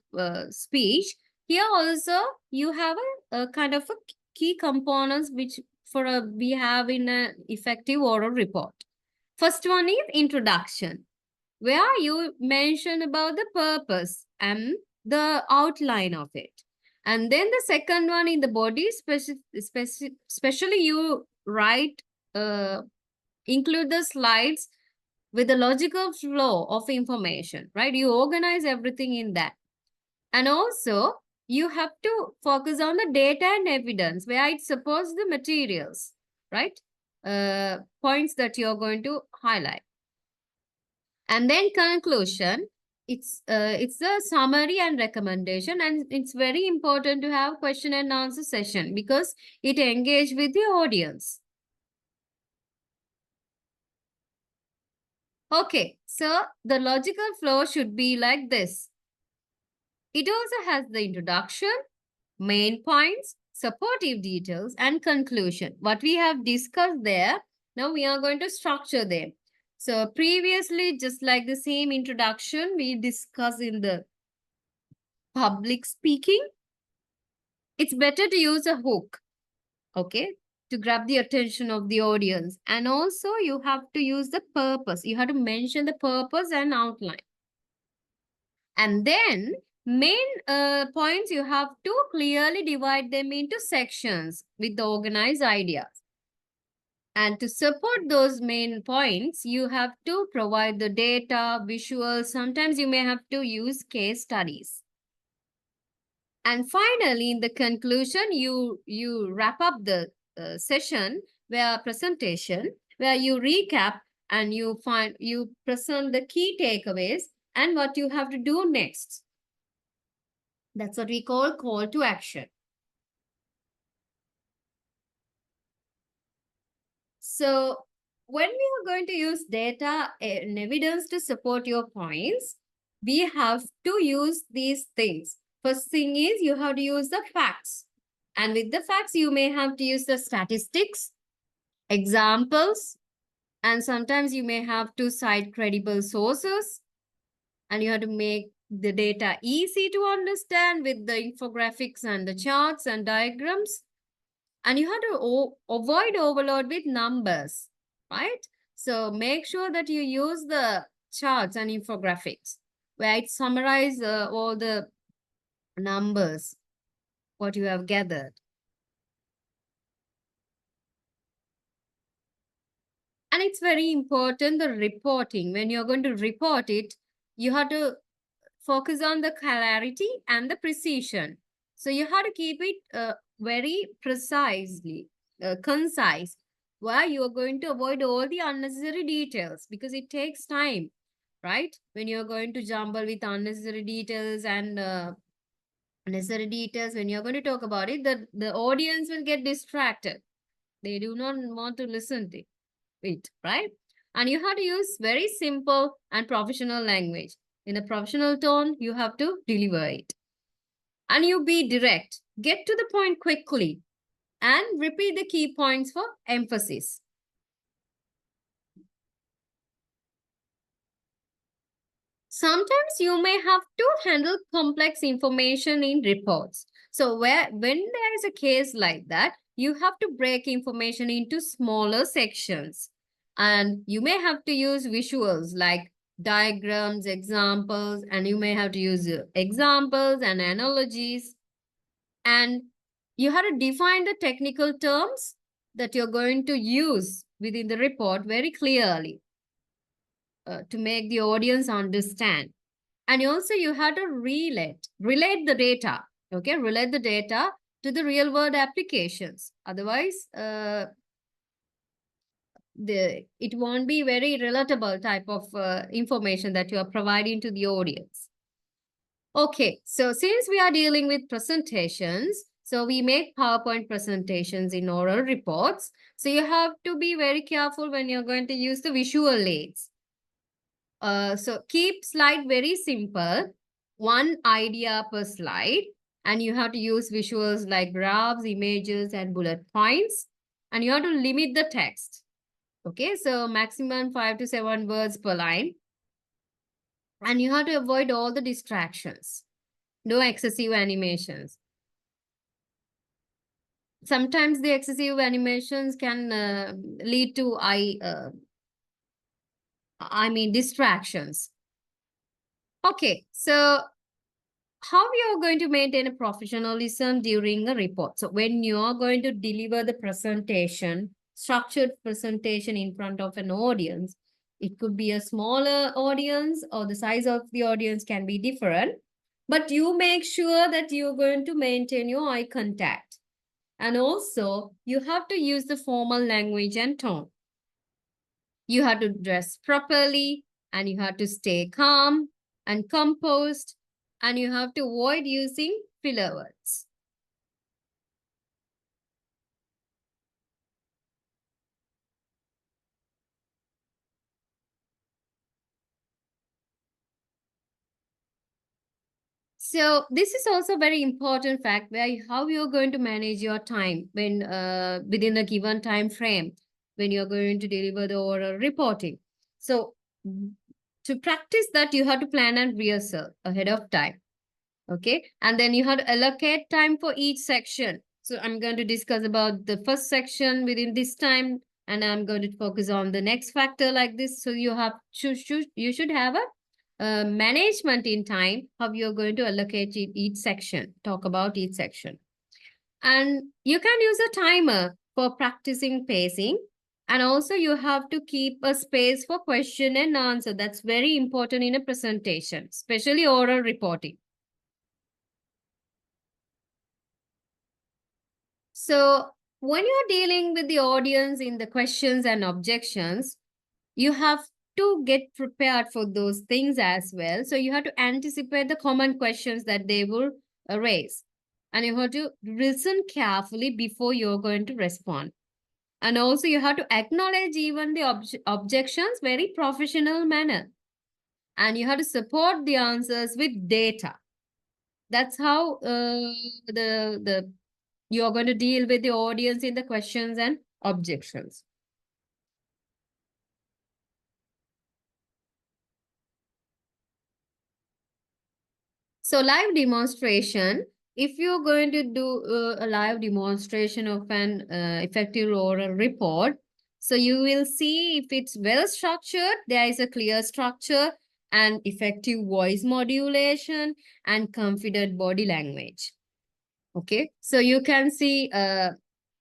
speech. Here also you have a kind of a key components which we have in an effective oral report. First one is introduction, where you mention about the purpose and the outline of it. And then the second one in the body, especially you write, include the slides with the logical flow of information, right? You organize everything in that. And also, you have to focus on the data and evidence where it supports the materials, right? Points that you're going to highlight. And then conclusion, it's a summary and recommendation, and it's very important to have question and answer session because it engage with the audience. Okay, so the logical flow should be like this. It also has the introduction, main points, supportive details, and conclusion. What we have discussed there, now we are going to structure them. So previously, just like the same introduction we discussed in the public speaking, it's better to use a hook, okay, to grab the attention of the audience. And also you have to use the purpose. You have to mention the purpose and outline. And then main points, you have to clearly divide them into sections with the organized ideas. And to support those main points, you have to provide the data, visuals. Sometimes you may have to use case studies. And finally, in the conclusion, you wrap up the session where presentation, where you recap and you present the key takeaways and what you have to do next. That's what we call to action. So when we are going to use data and evidence to support your points, we have to use these things. First thing is you have to use the facts. And with the facts, you may have to use the statistics, examples, and sometimes you may have to cite credible sources. And you have to make the data easy to understand with the infographics and the charts and diagrams. And you have to avoid overload with numbers, right? So make sure that you use the charts and infographics where it summarizes all the numbers, what you have gathered. And it's very important, the reporting. When you're going to report it, you have to focus on the clarity and the precision. So you have to keep it very precisely, concise, where you are going to avoid all the unnecessary details because it takes time, right? When you're going to jumble with unnecessary details and necessary details, when you're going to talk about it, the audience will get distracted. They do not want to listen to it, right? And you have to use very simple and professional language. In a professional tone, you have to deliver it. And you be direct, get to the point quickly, and repeat the key points for emphasis. Sometimes you may have to handle complex information in reports. So when there is a case like that, you have to break information into smaller sections. And you may have to use visuals like diagrams, examples, and you may have to use examples and analogies. And you have to define the technical terms that you're going to use within the report very clearly to make the audience understand. And also you have to relate the data, okay? Relate the data to the real world applications. Otherwise, it won't be very relatable type of information that you are providing to the audience. Okay, so since we are dealing with presentations, so we make PowerPoint presentations in oral reports. So you have to be very careful when you're going to use the visual aids. So keep slide very simple, one idea per slide, and you have to use visuals like graphs, images, and bullet points, and you have to limit the text. Okay, so maximum 5 to 7 words per line, and you have to avoid all the distractions. No excessive animations. Sometimes the excessive animations can lead to distractions. Okay, so how you are going to maintain a professionalism during a report? So when you are going to deliver the presentation, structured presentation in front of an audience, it could be a smaller audience or the size of the audience can be different, but you make sure that you're going to maintain your eye contact. And also, you have to use the formal language and tone. You have to dress properly and you have to stay calm and composed and you have to avoid using filler words. So this is also very important fact where how you're going to manage your time when within a given time frame when you're going to deliver the oral reporting. So to practice that, you have to plan and rehearsal ahead of time. Okay, and then you have to allocate time for each section. So I'm going to discuss about the first section within this time, and I'm going to focus on the next factor like this. So you should have a management in time how you're going to allocate each section, talk about each section. And you can use a timer for practicing pacing. And also you have to keep a space for question and answer. That's very important in a presentation, especially oral reporting. So when you're dealing with the audience in the questions and objections, you have to get prepared for those things as well. So you have to anticipate the common questions that they will raise. And you have to listen carefully before you're going to respond. And also you have to acknowledge even the objections very professional manner. And you have to support the answers with data. That's how you're going to deal with the audience in the questions and objections. So live demonstration, if you're going to do a live demonstration of an effective oral report, so you will see if it's well structured, there is a clear structure and effective voice modulation and confident body language. Okay, so you can see,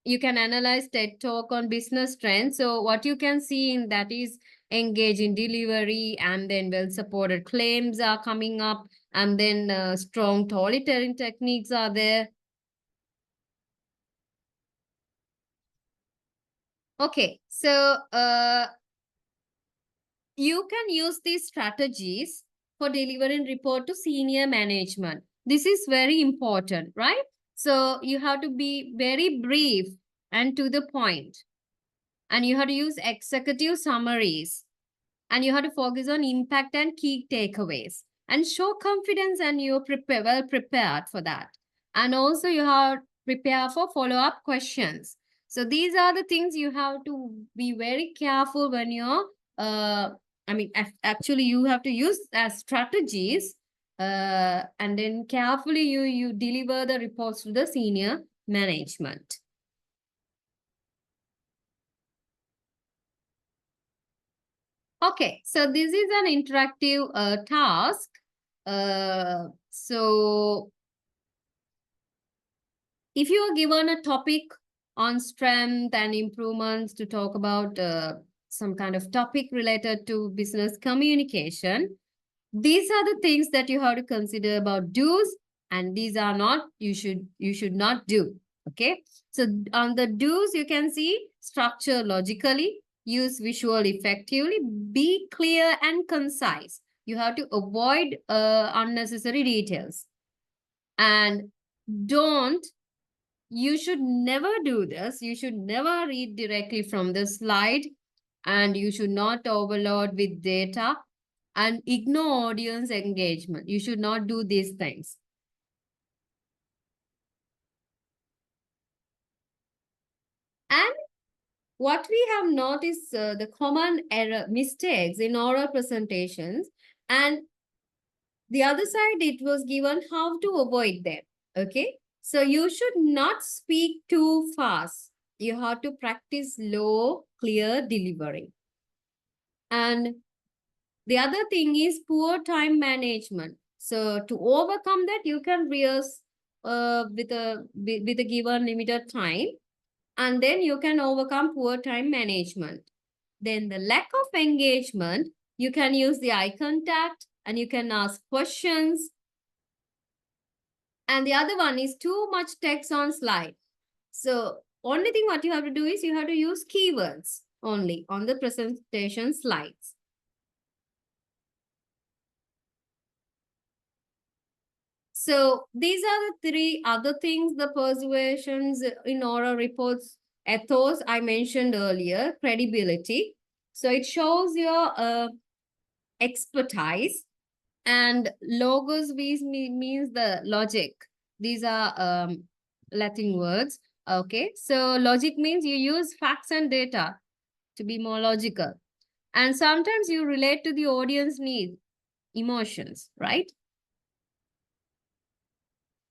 you can analyze TED Talk on business trends. So what you can see in that is engage in delivery and then well-supported claims are coming up And then strong totalitarian techniques are there. Okay, so you can use these strategies for delivering report to senior management. This is very important, right? So you have to be very brief and to the point. And you have to use executive summaries. And you have to focus on impact and key takeaways. And show confidence and you're well prepared for that. And also you have to prepare for follow-up questions. So these are the things you have to be very careful when you're actually you have to use as strategies, and then carefully you deliver the reports to the senior management. Okay, so this is an interactive task. So if you are given a topic on strength and improvements to talk about some kind of topic related to business communication, these are the things that you have to consider about do's, and these are not you should not do. Okay, so on the do's you can see structure logically, use visual effectively, be clear and concise. You have to avoid unnecessary details, and don't you should never do this. You should never read directly from the slide, and you should not overload with data and ignore audience engagement. You should not do these things. And what we have noticed, the common error mistakes in oral presentations, and the other side it was given how to avoid them. Okay, so you should not speak too fast. You have to practice low clear delivery. And the other thing is poor time management. So to overcome that, you can rehearse with a given limited time, and then you can overcome poor time management. Then the lack of engagement, you can use the eye contact and you can ask questions. And the other one is too much text on slide. So only thing what you have to do is you have to use keywords only on the presentation slides. So these are the three other things, the persuasions in oral reports, ethos I mentioned earlier, credibility. So it shows your expertise, and logos means the logic. These are Latin words. Okay, so logic means you use facts and data to be more logical. And sometimes you relate to the audience needs, emotions, right?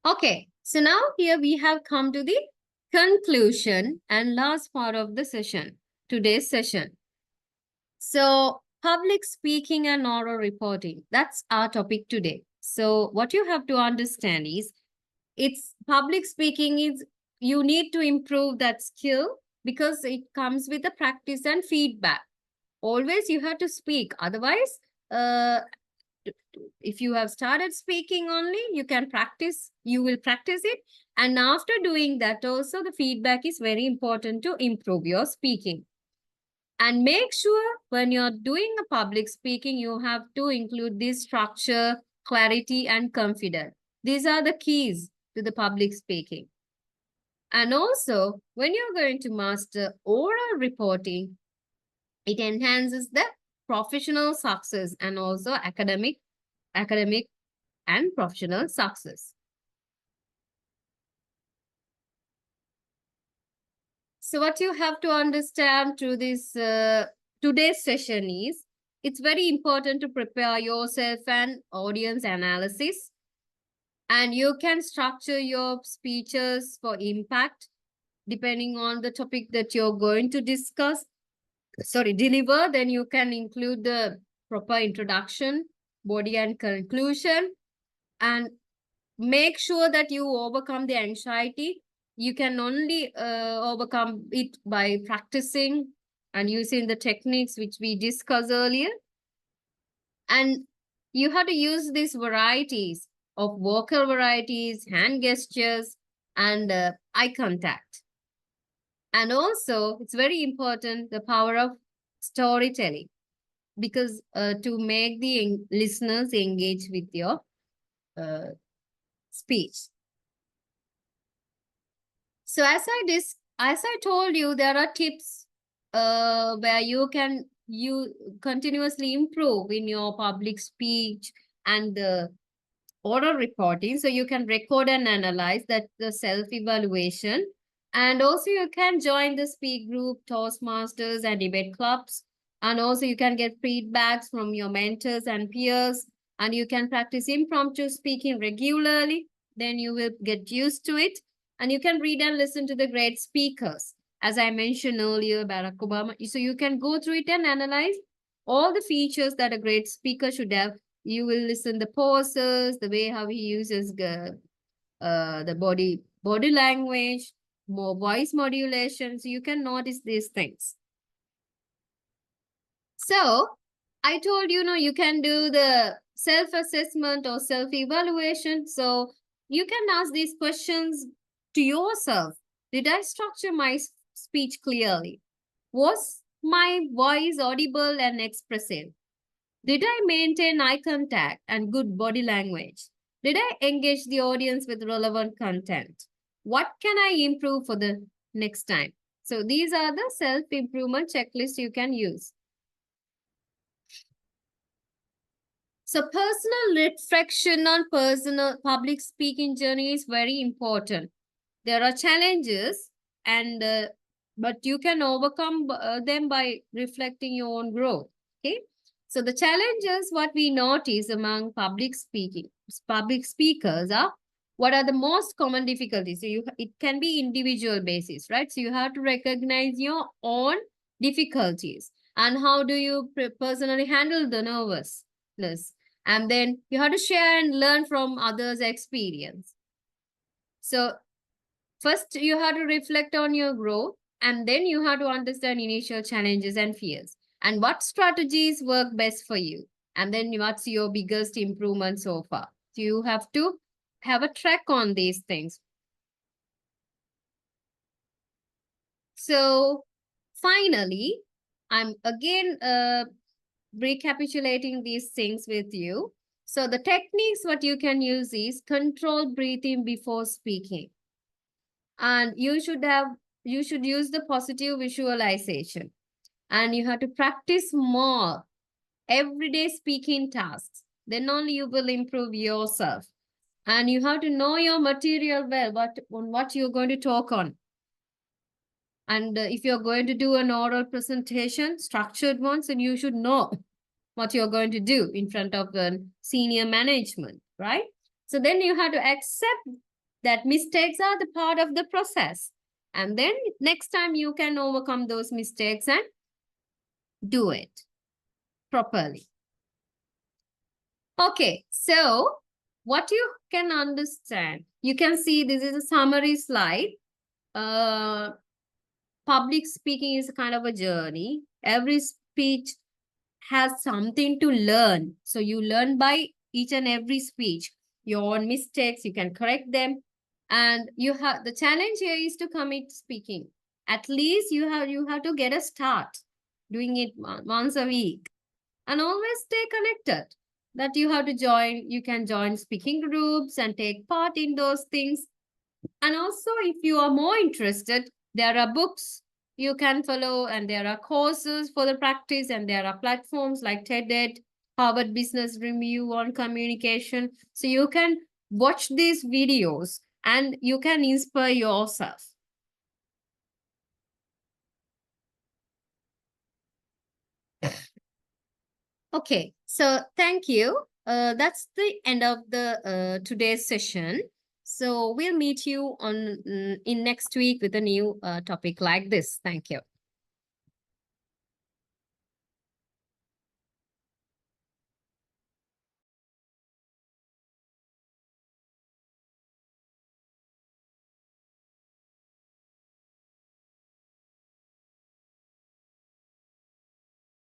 Okay, so now here we have come to the conclusion and last part of the session, today's session. So public speaking and oral reporting, that's our topic today. So what you have to understand is it's public speaking is you need to improve that skill because it comes with the practice and feedback. Always you have to speak. Otherwise, if you have started speaking only, you will practice it. And after doing that also, the feedback is very important to improve your speaking. And make sure when you're doing a public speaking, you have to include this structure, clarity, and confidence. These are the keys to the public speaking. And also, when you're going to master oral reporting, it enhances the professional success and also academic and professional success. So what you have to understand through this today's session is it's very important to prepare yourself and audience analysis, and you can structure your speeches for impact depending on the topic that you're going to deliver. Then you can include the proper introduction, body and conclusion, and make sure that you overcome the anxiety. You can only overcome it by practicing and using the techniques which we discussed earlier. And you have to use these varieties of vocal varieties, hand gestures, and eye contact. And also, it's very important the power of storytelling, because to make the listeners engage with your uh, speech. So as I told you, there are tips where you continuously improve in your public speech and the oral reporting. So you can record and analyze that the self-evaluation. And also you can join the speak group, Toastmasters and debate clubs. And also you can get feedbacks from your mentors and peers. And you can practice impromptu speaking regularly. Then you will get used to it. And you can read and listen to the great speakers. As I mentioned earlier, Barack Obama. So you can go through it and analyze all the features that a great speaker should have. You will listen the poses, the way how he uses the body language, more voice modulations. You can notice these things. So I told you, you can do the self-assessment or self-evaluation. So you can ask these questions to yourself. Did I structure my speech clearly? Was my voice audible and expressive? Did I maintain eye contact and good body language? Did I engage the audience with relevant content? What can I improve for the next time? So these are the self-improvement checklists you can use. So personal reflection on personal public speaking journey is very important. There are challenges, and but you can overcome them by reflecting your own growth. Okay. So the challenges what we notice among public speakers are, what are the most common difficulties. So it can be individual basis, right? So you have to recognize your own difficulties and how do you personally handle the nervousness, and then you have to share and learn from others' experience. So first, you have to reflect on your growth, and then you have to understand initial challenges and fears and what strategies work best for you. And then what's your biggest improvement so far. So you have to have a track on these things. So finally, I'm again recapitulating these things with you. So the techniques what you can use is control breathing before speaking. And you should use the positive visualization, and you have to practice more everyday speaking tasks. Then only you will improve yourself. And you have to know your material well, what you're going to talk on. And if you're going to do an oral presentation, structured ones, and you should know what you're going to do in front of the senior management, right? So then you have to accept that mistakes are the part of the process. And then next time you can overcome those mistakes and do it properly. Okay, so what you can understand, you can see this is a summary slide. Public speaking is kind of a journey. Every speech has something to learn. So you learn by each and every speech. Your own mistakes, you can correct them. And you have the challenge here is to commit speaking. At least you have to get a start doing it once a week. And always stay connected. That you have to join, you can join speaking groups and take part in those things. And also, if you are more interested, there are books you can follow, and there are courses for the practice, and there are platforms like TED, Harvard Business Review on communication. So you can watch these videos and you can inspire yourself. Okay, so thank you. That's the end of the today's session. So we'll meet you on in next week with a new topic like this. Thank you.